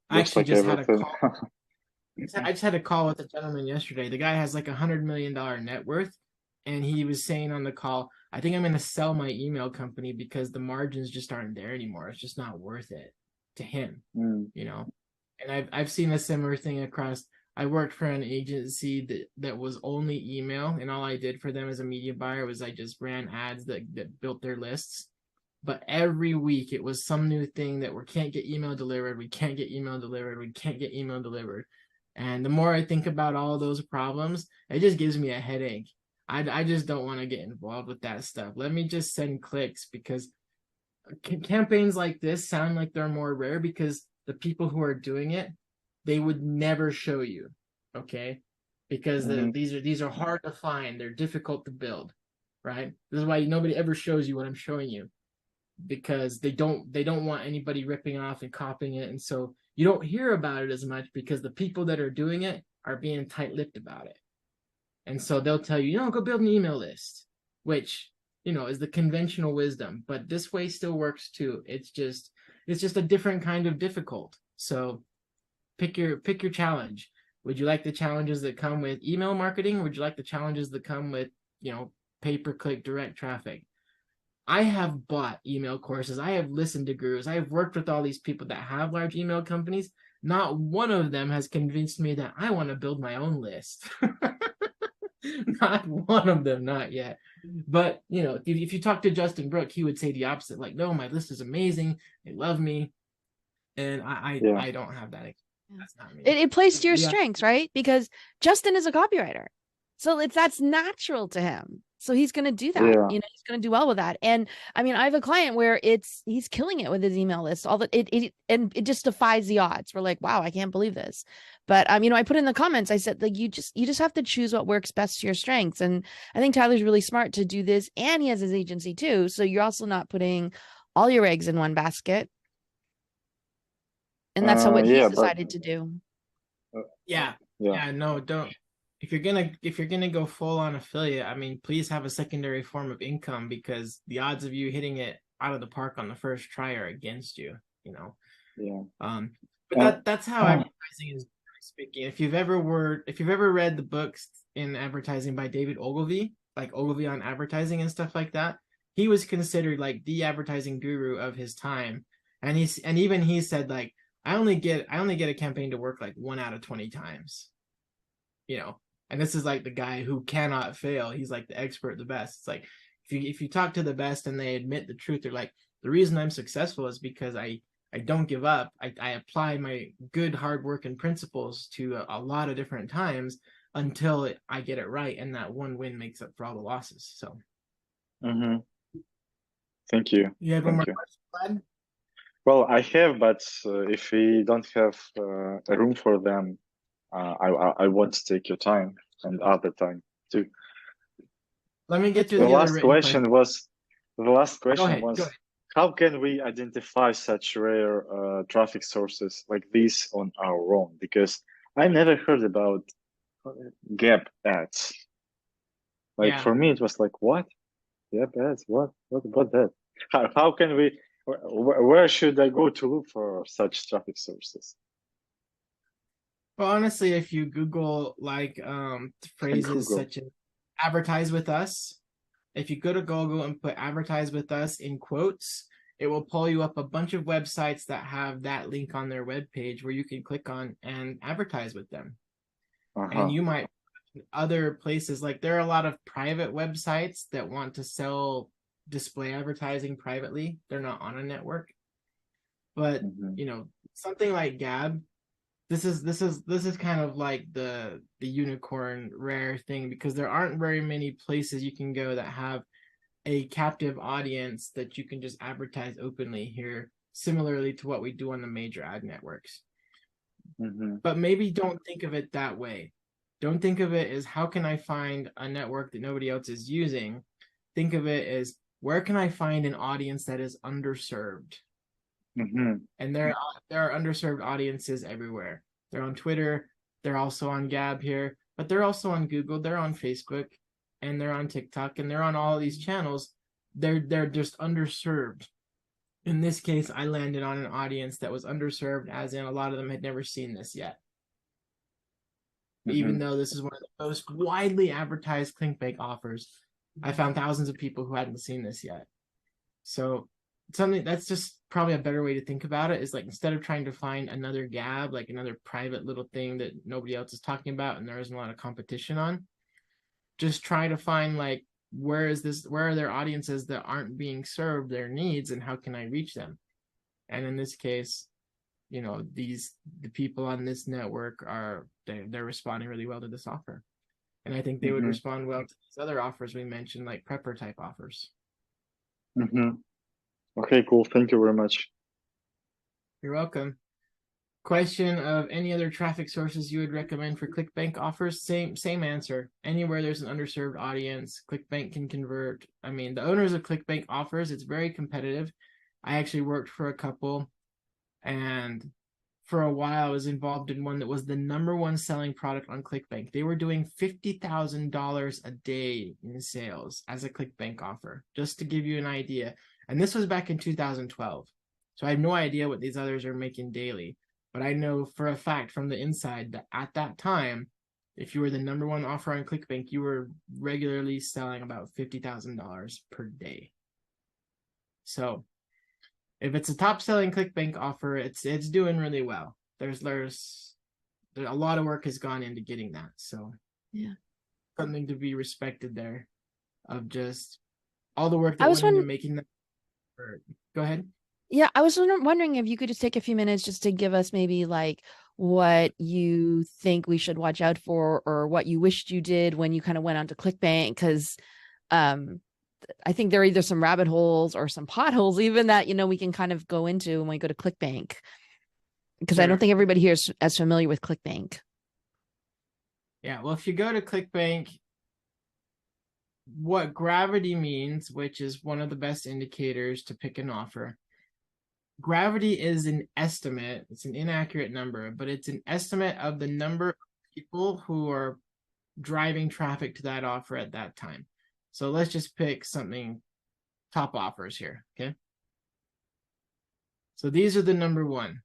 S2: actually just had a call. I just had a call with a gentleman yesterday. The guy has like $100 million net worth, and he was saying on the call, I think I'm going to sell my email company because the margins just aren't there anymore. It's just not worth it to him, And I've seen a similar thing across. I worked for an agency that was only email, and all I did for them as a media buyer was I just ran ads that built their lists. But every week it was some new thing that we can't get email delivered. We can't get email delivered. We can't get email delivered. And the more I think about all those problems, it just gives me a headache. I just don't want to get involved with that stuff. Let me just send clicks, because campaigns like this sound like they're more rare because the people who are doing it, they would never show you, okay? Because these are hard to find. They're difficult to build, right? This is why nobody ever shows you what I'm showing you, because they don't want anybody ripping off and copying it. And so you don't hear about it as much because the people that are doing it are being tight-lipped about it. And so they'll tell you, go build an email list, which, is the conventional wisdom, but this way still works too. It's just a different kind of difficult. So pick your challenge. Would you like the challenges that come with email marketing? Or would you like the challenges that come with, pay-per-click direct traffic? I have bought email courses. I have listened to gurus. I have worked with all these people that have large email companies. Not one of them has convinced me that I want to build my own list. Not one of them, not yet. But you know, if you talk to Justin Brooke, he would say the opposite. Like, no, my list is amazing. They love me, and
S5: Yeah.
S2: I don't have that. That's not me.
S1: It plays to your
S2: Yeah.
S1: strengths, right? Because Justin is a copywriter. So that's natural to him. So he's going to do that.
S5: Yeah.
S1: You know, he's going to do well with that. And I mean, I have a client where he's killing it with his email list. All that it just defies the odds. We're like, wow, I can't believe this. But you know, I put in the comments, I said, like, you just have to choose what works best to your strengths. And I think Tyler's really smart to do this, and he has his agency too. So you're also not putting all your eggs in one basket. And that's what
S5: yeah,
S1: he's decided to do.
S2: Yeah. No, don't. If you're gonna go full on affiliate, I mean, please have a secondary form of income, because the odds of you hitting it out of the park on the first try are against you. You know.
S5: Yeah.
S2: But that's how advertising is speaking. If you've ever read the books in advertising by David Ogilvy, like Ogilvy on advertising and stuff like that, he was considered like the advertising guru of his time. And even he said, like, I only get a campaign to work like 1 out of 20 times. You know, and this is like the guy who cannot fail. He's like the expert, the best. It's like if you talk to the best and they admit the truth, they're like, the reason I'm successful is because I don't give up. I apply my good hard work and principles to a lot of different times until I get it right, and that one win makes up for all the losses. So,
S5: Thank you.
S2: You had one more question, Vlad?
S5: Well, I have, but if we don't have a room for them, I want to take your time and other time too.
S2: Let me get to
S5: The
S2: the other
S5: last
S2: written
S5: question was,
S2: Go ahead.
S5: how can we identify such rare traffic sources like these on our own? Because I never heard about Gap ads. Like,
S2: Yeah.
S5: for me, it was like, what? Gap ads? What about that? How can we? Where should I go to look for such traffic sources?
S2: Well, honestly, if you Google like phrases
S5: Google.
S2: such as advertise with us, if you go to Google and put advertise with us in quotes, it will pull you up a bunch of websites that have that link on their webpage where you can click on and advertise with them. And you might other places, like there are a lot of private websites that want to sell display advertising privately. They're not on a network. But you know, something like Gab, this is kind of like the unicorn rare thing, because there aren't very many places you can go that have a captive audience that you can just advertise openly here, similarly to what we do on the major ad networks. But maybe don't think of it that way. Don't think of it as, how can I find a network that nobody else is using? Think of it as, where can I find an audience that is underserved? And there are underserved audiences everywhere. They're on Twitter. They're also on Gab here, but they're also on Google. They're on Facebook, and they're on TikTok, and they're on all of these channels. They're just underserved. In this case, I landed on an audience that was underserved, as in a lot of them had never seen this yet. Even though this is one of the most widely advertised ClickBank offers, I found thousands of people who hadn't seen this yet. So something that's just probably a better way to think about it is, like, instead of trying to find another Gab, like another private little thing that nobody else is talking about and there isn't a lot of competition on, just try to find, like, where are there audiences that aren't being served their needs, and how can I reach them? And in this case, you know, the people on this network they're responding really well to this offer. And I think they would respond well to these other offers we mentioned, like prepper type offers.
S5: Okay, cool. Thank you very much.
S2: You're welcome. Question of any other traffic sources you would recommend for ClickBank offers? Same answer. Anywhere there's an underserved audience, ClickBank can convert. I mean, the owners of ClickBank offers, it's very competitive. I actually worked for a couple, and for a while I was involved in one that was the #1 selling product on ClickBank. They were doing $50,000 a day in sales as a ClickBank offer, just to give you an idea. And this was back in 2012. So I have no idea what these others are making daily. But I know for a fact from the inside that at that time, if you were the #1 offer on ClickBank, you were regularly selling about $50,000 per day. So if it's a top selling ClickBank offer, it's doing really well. There's a lot of work has gone into getting that. So
S1: yeah.
S2: something to be respected there, of just all the work
S1: I
S2: that
S1: was
S2: went into
S1: wondering,
S2: making that work. Go ahead.
S1: yeah, I was wondering if you could just take a few minutes just to give us maybe like what you think we should watch out for, or what you wished you did when you kind of went onto ClickBank, because um I think there are either some rabbit holes or some potholes even that, we can kind of go into when we go to ClickBank, because I don't
S2: Sure.
S1: think everybody here is as familiar with ClickBank.
S2: Yeah, well, if you go to ClickBank, what gravity means, which is one of the best indicators to pick an offer. Gravity is an estimate. It's an inaccurate number, but it's an estimate of the number of people who are driving traffic to that offer at that time. So let's just pick something, top offers here, okay? So these are the number one.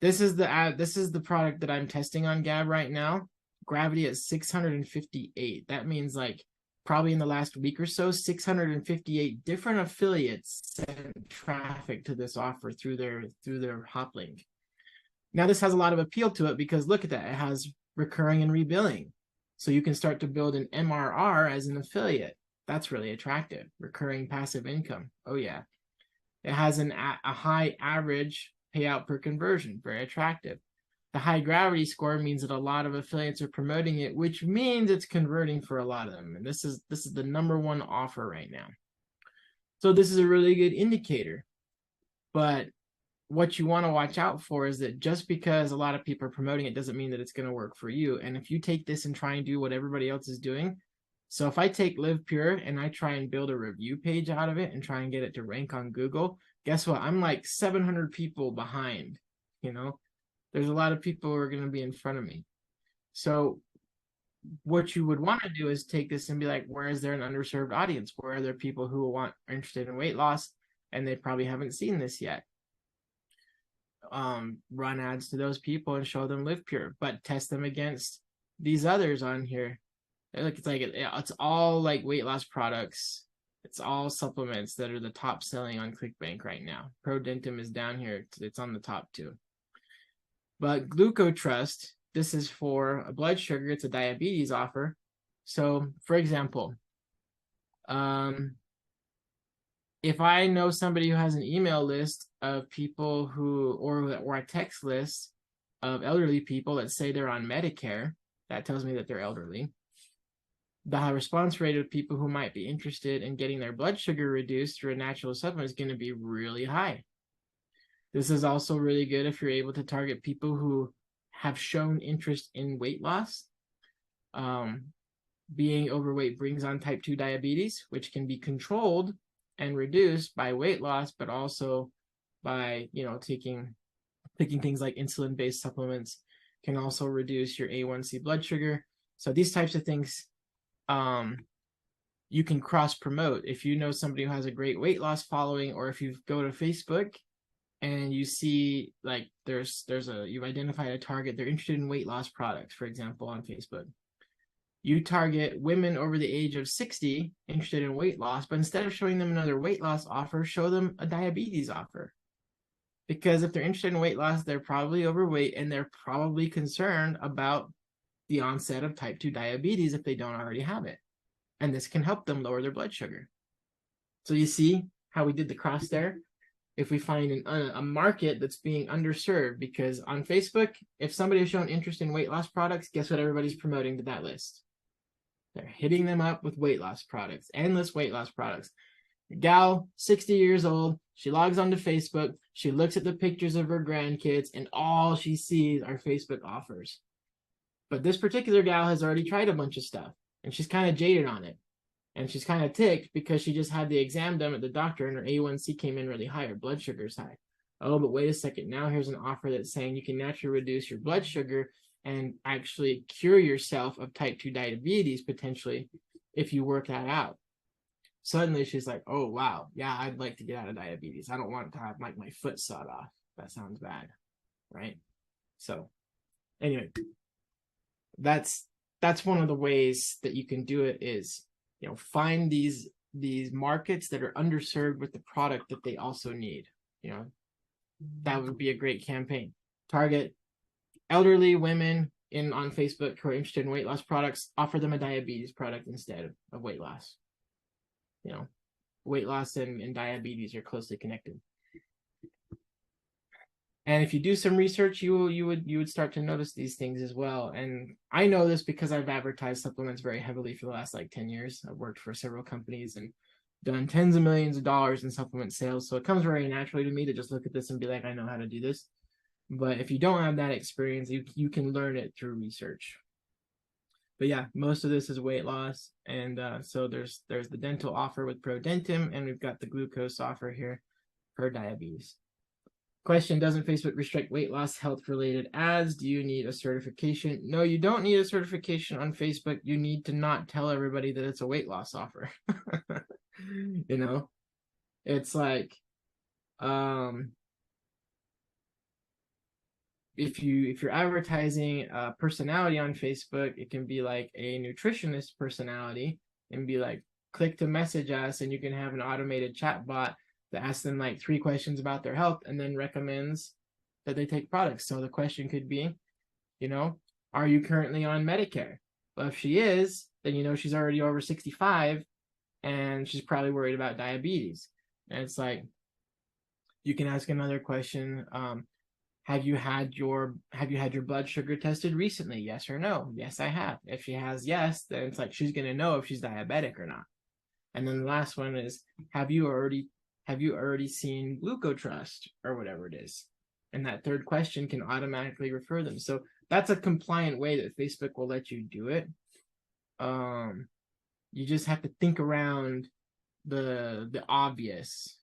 S2: This is the product that I'm testing on Gab right now. Gravity at 658. That means like probably in the last week or so, 658 different affiliates sent traffic to this offer through their hop link. Now this has a lot of appeal to it because look at that. It has recurring and rebilling. So you can start to build an MRR as an affiliate. That's really attractive. Recurring passive income. Oh yeah. It has a high average payout per conversion. Very attractive. The high gravity score means that a lot of affiliates are promoting it, which means it's converting for a lot of them. And this is the number one offer right now. So this is a really good indicator. But what you want to watch out for is that just because a lot of people are promoting it doesn't mean that it's going to work for you. And if you take this and try and do what everybody else is doing, so if I take Live Pure and I try and build a review page out of it and try and get it to rank on Google, guess what? I'm like 700 people behind, There's a lot of people who are going to be in front of me. So what you would want to do is take this and be like, where is there an underserved audience? Where are there people who are interested in weight loss and they probably haven't seen this yet? Run ads to those people and show them Live Pure, but test them against these others on here. It's all like weight loss products. It's all supplements that are the top selling on ClickBank right now. ProDentim is down here. It's on the top too. But GlucoTrust, this is for a blood sugar. It's a diabetes offer. So, for example, if I know somebody who has an email list of people or a text list of elderly people that say they're on Medicare, that tells me that they're elderly. The response rate of people who might be interested in getting their blood sugar reduced through a natural supplement is going to be really high. This is also really good if you're able to target people who have shown interest in weight loss. Being overweight brings on type 2 diabetes, which can be controlled and reduced by weight loss, but also by, taking things like insulin-based supplements can also reduce your A1C blood sugar. So these types of things, you can cross promote. If you know somebody who has a great weight loss following, or if you go to Facebook and you see like you've identified a target, they're interested in weight loss products, for example, on Facebook. You target women over the age of 60 interested in weight loss, but instead of showing them another weight loss offer, show them a diabetes offer. Because if they're interested in weight loss, they're probably overweight and they're probably concerned about the onset of type 2 diabetes if they don't already have it. And this can help them lower their blood sugar. So you see how we did the cross there? If we find a market that's being underserved, because on Facebook, if somebody has shown interest in weight loss products, guess what everybody's promoting to that list? They're hitting them up with weight loss products, endless weight loss products. Gal, 60 years old, she logs onto Facebook, she looks at the pictures of her grandkids, and all she sees are Facebook offers. But this particular gal has already tried a bunch of stuff, and she's kind of jaded on it. And she's kind of ticked because she just had the exam done at the doctor and her A1C came in really high, her blood sugar's high. Oh, but wait a second, now here's an offer that's saying you can naturally reduce your blood sugar and actually cure yourself of type 2 diabetes potentially if you work that out. Suddenly she's like, oh, wow, yeah, I'd like to get out of diabetes. I don't want to have like my foot sawed off. That sounds bad, right? So anyway, that's one of the ways that you can do it is, find these markets that are underserved with the product that they also need. That would be a great campaign. Target elderly women on Facebook who are interested in weight loss products, offer them a diabetes product instead of weight loss. You know, weight loss and diabetes are closely connected. And if you do some research, you would start to notice these things as well. And I know this because I've advertised supplements very heavily for the last like 10 years. I've worked for several companies and done tens of millions of dollars in supplement sales. So it comes very naturally to me to just look at this and be like, I know how to do this. But if you don't have that experience, you can learn it through research. But yeah, most of this is weight loss. And so there's the dental offer with ProDentim, and we've got the glucose offer here for diabetes. Question, doesn't Facebook restrict weight loss health related ads? Do you need a certification? No, you don't need a certification on Facebook. You need to not tell everybody that it's a weight loss offer. You know, it's like, if you're advertising a personality on Facebook, it can be like a nutritionist personality and be like, click to message us, and you can have an automated chat bot that asks them like 3 questions about their health and then recommends that they take products. So the question could be, you know, are you currently on Medicare? Well, if she is, then you know she's already over 65 and she's probably worried about diabetes. And it's like, you can ask another question. Have you had your blood sugar tested recently? Yes or no? Yes, I have. If she has yes, then it's like she's gonna know if she's diabetic or not. And then the last one is, have you already seen GlucoTrust or whatever it is? And that third question can automatically refer them. So that's a compliant way that Facebook will let you do it. You just have to think around the obvious.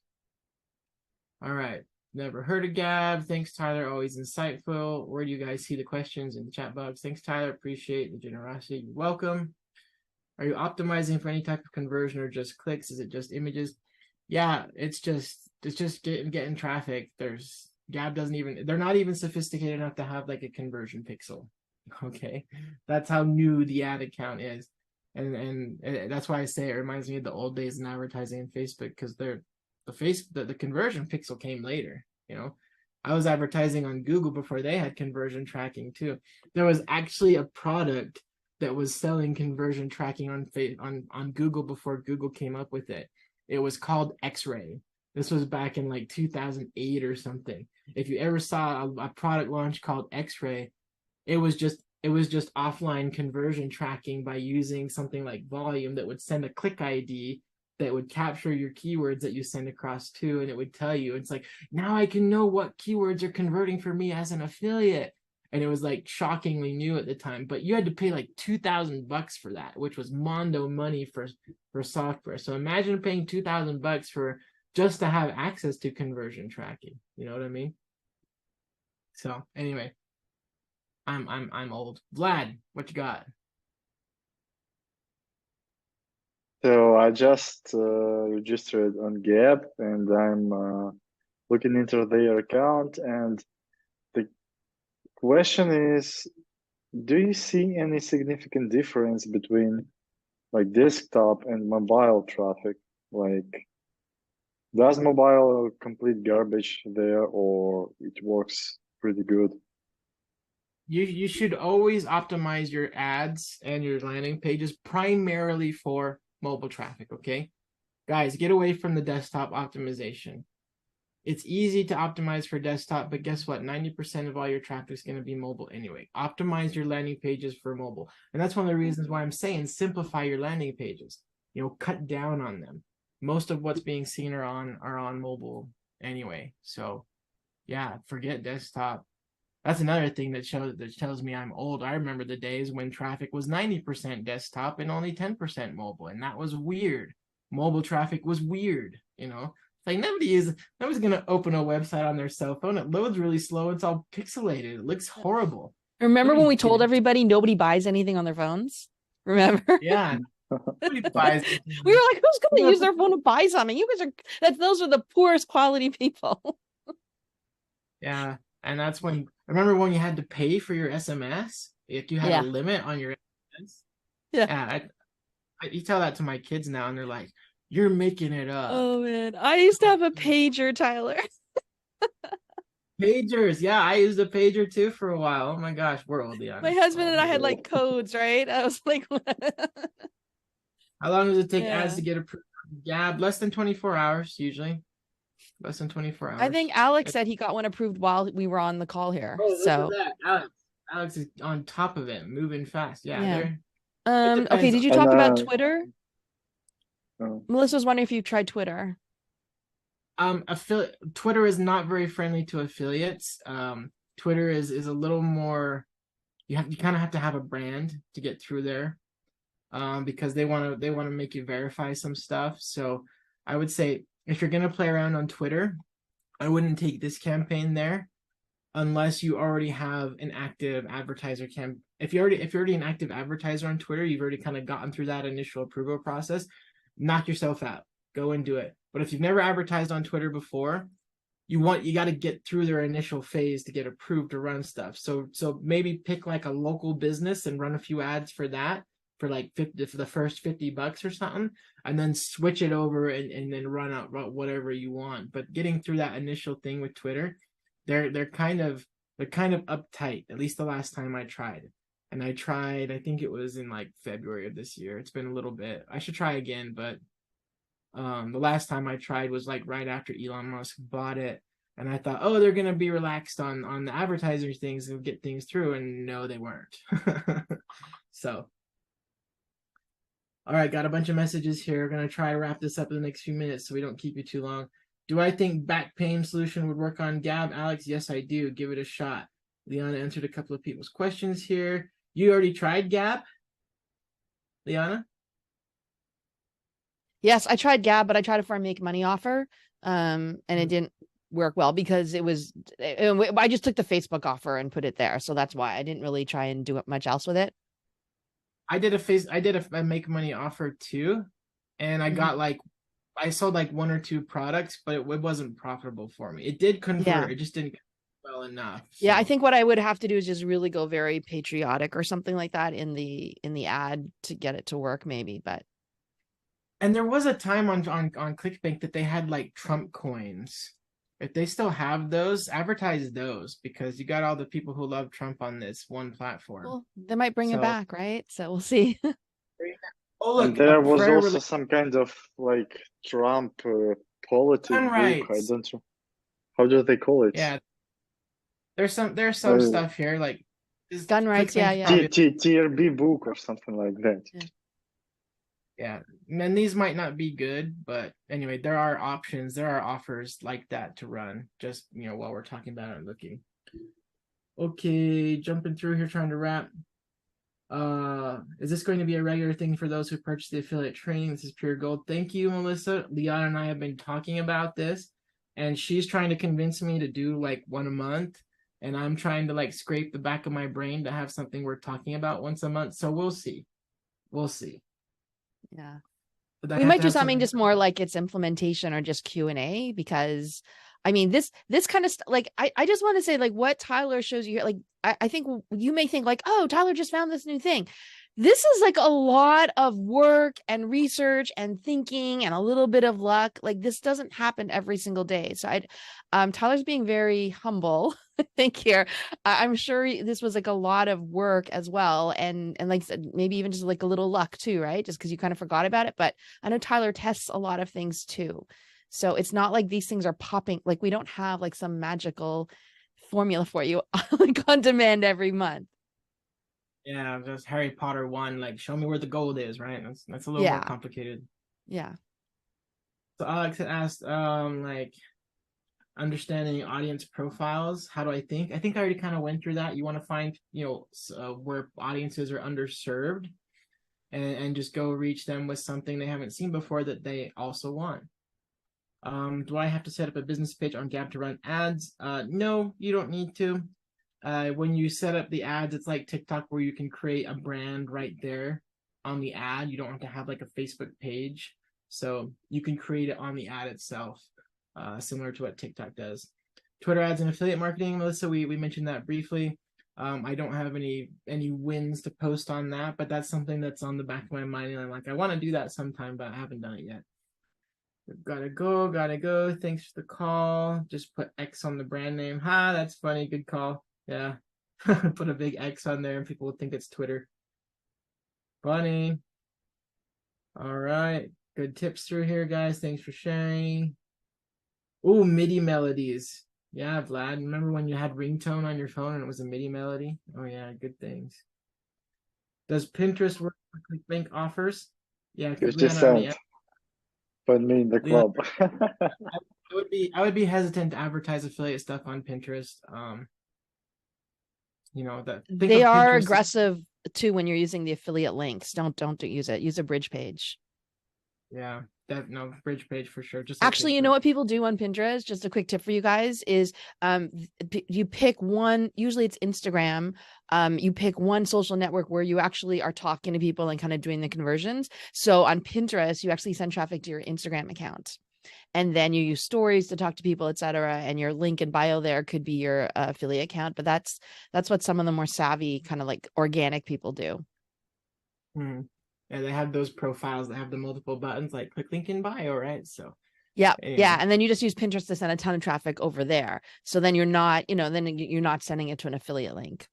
S2: All right. Never heard of Gab. Thanks, Tyler. Always insightful. Where do you guys see the questions in the chat box? Thanks, Tyler. Appreciate the generosity. You're welcome. Are you optimizing for any type of conversion or just clicks? Is it just images? Yeah, it's just getting traffic. Gab doesn't even, they're not even sophisticated enough to have like a conversion pixel. Okay. That's how new the ad account is. And that's why I say it reminds me of the old days in advertising in Facebook, because the conversion pixel came later. You know, I was advertising on Google before they had conversion tracking too. There was actually a product that was selling conversion tracking on Google before Google came up with it. It was called X-Ray. This was back in like 2008 or something. If you ever saw a product launch called X-Ray, it was just offline conversion tracking by using something like Volume that would send a click ID that would capture your keywords that you send across to, and it would tell you. It's like, now I can know what keywords are converting for me as an affiliate. And it was like shockingly new at the time, but you had to pay like $2,000 for that, which was mondo money for software. So imagine paying $2,000 for just to have access to conversion tracking. You know what I mean? So anyway, I'm old. Vlad, what you got?
S5: So I just registered on Gap, and I'm looking into their account, and the question is, do you see any significant difference between like desktop and mobile traffic? Like, does mobile complete garbage there, or it works pretty good?
S2: You should always optimize your ads and your landing pages primarily for mobile traffic, okay? Guys, get away from the desktop optimization. It's easy to optimize for desktop, but guess what? 90% of all your traffic is going to be mobile anyway. Optimize your landing pages for mobile. And that's one of the reasons why I'm saying simplify your landing pages. You know, cut down on them. Most of what's being seen are on mobile anyway. So yeah, forget desktop. That's another thing that tells me I'm old. I remember the days when traffic was 90% desktop and only 10% mobile, and that was weird. Mobile traffic was weird, you know? Like nobody's gonna open a website on their cell phone. It loads really slow. It's all pixelated. It looks horrible.
S1: Remember when
S2: Nobody's
S1: we told
S2: kidding.
S1: everybody nobody buys anything on their phones? Remember?
S2: Yeah. Nobody buys it.
S1: We were like, who's going to use their phone to buy something? You guys those are the poorest quality people.
S2: Yeah, and that's when, remember when you had to pay for your SMS? Like you had a limit on your SMS?
S1: Yeah.
S2: You tell that to my kids now, and they're like, you're making it up.
S1: Oh man, I used to have a pager, Tyler.
S2: Pagers. Yeah, I used a pager too for a while. Oh my gosh, we're old,
S1: My
S2: Liana.
S1: husband
S2: We're
S1: and I
S2: old.
S1: had like codes, right? I was like,
S2: How long does it take ads
S1: yeah.
S2: to get approved? Yeah, less than 24 hours usually. Less than 24
S1: I think
S2: hours.
S1: Alex said he got one approved while we were on the call here.
S2: Oh, look at
S1: So
S2: that. Alex is on top of it, moving fast. Yeah,
S1: yeah.
S2: it
S1: Okay,
S2: depends.
S1: did you
S5: And
S1: talk about Twitter?
S5: uh,
S1: Melissa was wondering if you've tried Twitter.
S2: Twitter is not very friendly to affiliates. Twitter is a little more, you kind of have to have a brand to get through there. Because they want to make you verify some stuff. So I would say if you're gonna play around on Twitter, I wouldn't take this campaign there unless you already have an active advertiser if you're already an active advertiser on Twitter, you've already kind of gotten through that initial approval process, knock yourself out. Go and do it. But if you've never advertised on Twitter before, you got to get through their initial phase to get approved to run stuff. So maybe pick like a local business and run a few ads for that for like 50 for the first $50 or something, and then switch it over and then run out whatever you want. But getting through that initial thing with Twitter, they're kind of uptight, at least the last time I tried. And I think it was in like February of this year. It's been a little bit. I should try again, but the last time I tried was like right after Elon Musk bought it, and I thought, oh, they're gonna be relaxed on the advertiser things and get things through, and no, they weren't. So, all right, got a bunch of messages here. We're gonna try to wrap this up in the next few minutes so we don't keep you too long. Do I think back pain solution would work on Gab, Alex? Yes, I do. Give it a shot. Liana answered a couple of people's questions here. You already tried Gab, Liana?
S1: Yes, I tried Gab, but I tried it for a make money offer. And it didn't work well because I just took the Facebook offer and put it there. So that's why I didn't really try and do much else with it.
S2: I did a make money offer too, and I got like I sold like one or two products, but it wasn't profitable for me. It did convert,
S1: Yeah.
S2: it just didn't well enough.
S1: Yeah, I
S2: So-
S1: think what I would have to do is just really go very patriotic or something like that in the ad to get it to work, maybe. But
S2: And there was a time on ClickBank that they had like Trump coins. If they still have those, advertise those, because you got all the people who love Trump on this one platform.
S1: well, they might bring it
S2: So-
S1: back, right? So we'll see.
S2: Oh look,
S5: and there
S2: a
S5: was
S2: prayer
S5: also
S2: rela-
S5: some kind of like Trump politic
S2: Gun
S5: book. I
S2: rights.
S5: don't know. How do they call it?
S2: Yeah, there's some
S5: Uh,
S2: stuff here like this
S1: Gun rights, yeah,
S2: ClickBank's
S1: yeah.
S2: probably-
S5: TRB book or something like that.
S2: Yeah, and these might not be good, but anyway, there are options, there are offers like that to run, just while we're talking about it and looking. Okay, jumping through here, trying to wrap. Is this going to be a regular thing for those who purchase the affiliate training? This is pure gold. Thank you, Melissa. Liana and I have been talking about this, and she's trying to convince me to do like one a month, and I'm trying to like scrape the back of my brain to have something we're talking about once a month. So we'll see.
S1: Yeah.
S2: But I
S1: We
S2: have
S1: might
S2: to
S1: do
S2: have
S1: something just more like it's implementation or just Q&A, because I mean this kind of like I just want to say like what Tyler shows you here, like I think you may think like, oh, Tyler just found this new thing. This is like a lot of work and research and thinking and a little bit of luck. Like this doesn't happen every single day. So Tyler's being very humble. Thank here. I'm sure this was like a lot of work as well. And like I said, maybe even just like a little luck too, right? Just because you kind of forgot about it. But I know Tyler tests a lot of things too. So it's not like these things are popping, like we don't have like some magical formula for you like on demand every month.
S2: Yeah, just Harry Potter 1, like show me where the gold is, right? That's a little more
S1: Yeah.
S2: complicated.
S1: Yeah.
S2: So Alex had asked, like understanding audience profiles. How do I think? I think I already kind of went through that. You want to find, where audiences are underserved, and just go reach them with something they haven't seen before that they also want. Do I have to set up a business page on Gab to run ads? No, you don't need to. When you set up the ads, it's like TikTok where you can create a brand right there on the ad. You don't have to have like a Facebook page. So you can create it on the ad itself, similar to what TikTok does. Twitter ads and affiliate marketing, Melissa, we mentioned that briefly. I don't have any wins to post on that, but that's something that's on the back of my mind. And I'm like, I want to do that sometime, but I haven't done it yet. Gotta go, gotta go. Thanks for the call. Just put X on the brand name. Ha, that's funny. Good call. Yeah. Put a big X on there and people will think it's Twitter. Funny. All right. Good tips through here, guys. Thanks for sharing. Oh, MIDI melodies. Yeah, Vlad. Remember when you had ringtone on your phone and it was a MIDI melody? Oh yeah, good things. Does Pinterest work for ClickBank offers? Yeah,
S5: You
S2: because
S5: just
S2: Leon already.
S5: said, put me in the
S2: Leon,
S5: club.
S2: I would be hesitant to advertise affiliate stuff on Pinterest.
S1: They are aggressive too when you're using the affiliate links. Don't use it. Use a bridge page.
S2: Yeah, bridge page for sure. Just
S1: actually, you know what people do on Pinterest? Just a quick tip for you guys is you pick one, usually it's Instagram. You pick one social network where you actually are talking to people and kind of doing the conversions. So on Pinterest, you actually send traffic to your Instagram account. And then you use stories to talk to people, etc. And your link in bio there could be your affiliate account. But that's what some of the more savvy kind of like organic people do.
S2: Yeah, they have those profiles that have the multiple buttons, like click link in bio, right? So
S1: yeah,
S2: anyway.
S1: yeah, and then you just use Pinterest to send a ton of traffic over there. So then you're not, then you're not sending it to an affiliate link.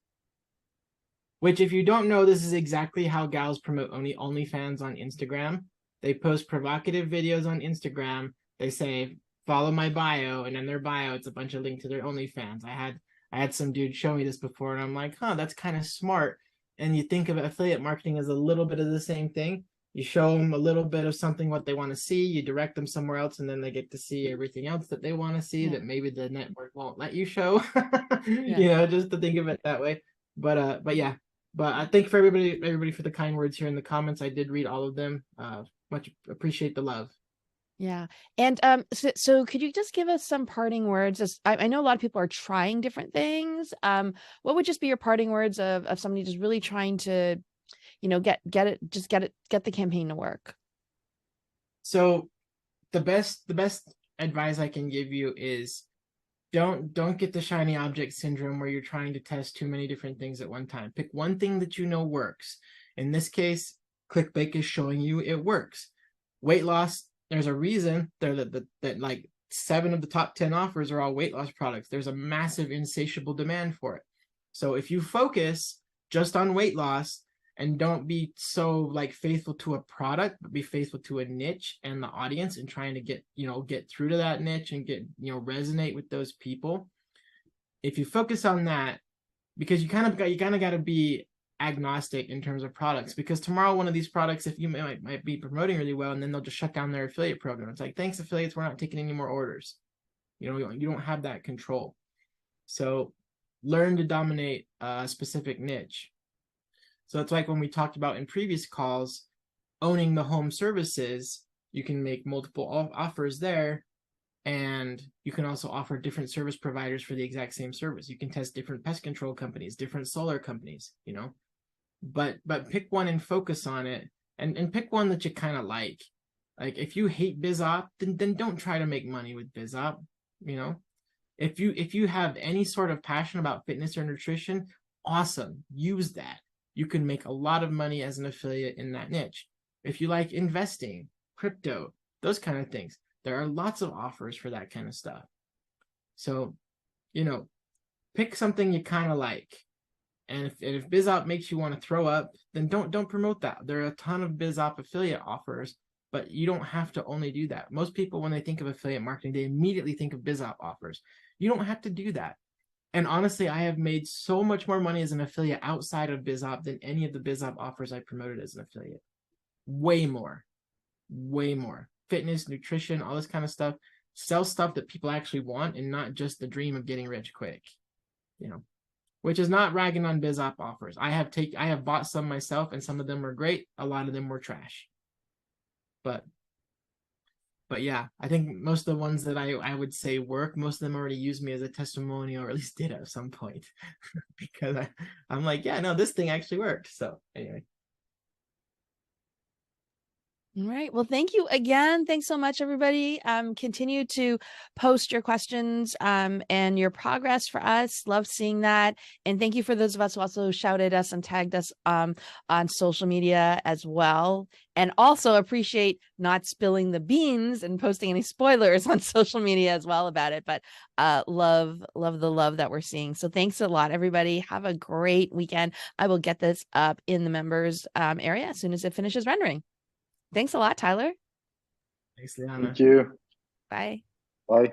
S2: Which, if you don't know, this is exactly how gals promote OnlyFans on Instagram. They post provocative videos on Instagram. They say, follow my bio, and in their bio, it's a bunch of links to their OnlyFans. I had some dude show me this before, and I'm like, that's kind of smart. And you think of affiliate marketing as a little bit of the same thing. You show them a little bit of something, what they want to see, you direct them somewhere else, and then they get to see everything else that they want to see that maybe the network won't let you show. Just to think of it that way. But yeah. But I thank for everybody for the kind words here in the comments. I did read all of them. Much appreciate the love.
S1: Yeah. And so could you just give us some parting words? I know a lot of people are trying different things. What would just be your parting words of somebody just really trying to, get the campaign to work?
S2: So the best advice I can give you is don't get the shiny object syndrome where you're trying to test too many different things at one time. Pick one thing that you know works. In this case, ClickBank is showing you it works. Weight loss, there's a reason that like 7 of the top 10 offers are all weight loss products. There's a massive insatiable demand for it. So if you focus just on weight loss and don't be so like faithful to a product, but be faithful to a niche and the audience and trying to get through to that niche and get, resonate with those people. If you focus on that, because you kind of got to be agnostic in terms of products, because tomorrow one of these products, if you might be promoting really well, and then they'll just shut down their affiliate program. It's like, thanks affiliates, we're not taking any more orders. You don't have that control. So learn to dominate a specific niche. So it's like when we talked about in previous calls, owning the home services, you can make multiple offers there. And you can also offer different service providers for the exact same service. You can test different pest control companies, different solar companies, but pick one and focus on it, and pick one that you kind of like. Like if you hate BizOp, then don't try to make money with BizOp. If you have any sort of passion about fitness or nutrition, awesome, use that. You can make a lot of money as an affiliate in that niche. If you like investing, crypto, those kind of things, there are lots of offers for that kind of stuff. So, pick something you kind of like. And if BizOp makes you want to throw up, then don't promote that. There are a ton of BizOp affiliate offers, but you don't have to only do that. Most people, when they think of affiliate marketing, they immediately think of BizOp offers. You don't have to do that. And honestly, I have made so much more money as an affiliate outside of BizOp than any of the BizOp offers I promoted as an affiliate. Way more. Fitness, nutrition, all this kind of stuff. Sell stuff that people actually want and not just the dream of getting rich quick. Which is not ragging on BizOp offers. I have bought some myself, and some of them were great. A lot of them were trash. But yeah, I think most of the ones that I would say work, most of them already used me as a testimonial, or at least did at some point. Because I'm like, yeah, no, this thing actually worked. So anyway.
S1: All right. Well, thank you again. Thanks so much, everybody. Continue to post your questions and your progress for us. Love seeing that. And thank you for those of us who also shouted us and tagged us on social media as well. And also appreciate not spilling the beans and posting any spoilers on social media as well about it. But love the love that we're seeing. So thanks a lot, everybody. Have a great weekend. I will get this up in the members area as soon as it finishes rendering. Thanks a lot, Tyler.
S2: Thanks, Liana.
S5: Thank you.
S1: Bye.
S5: Bye.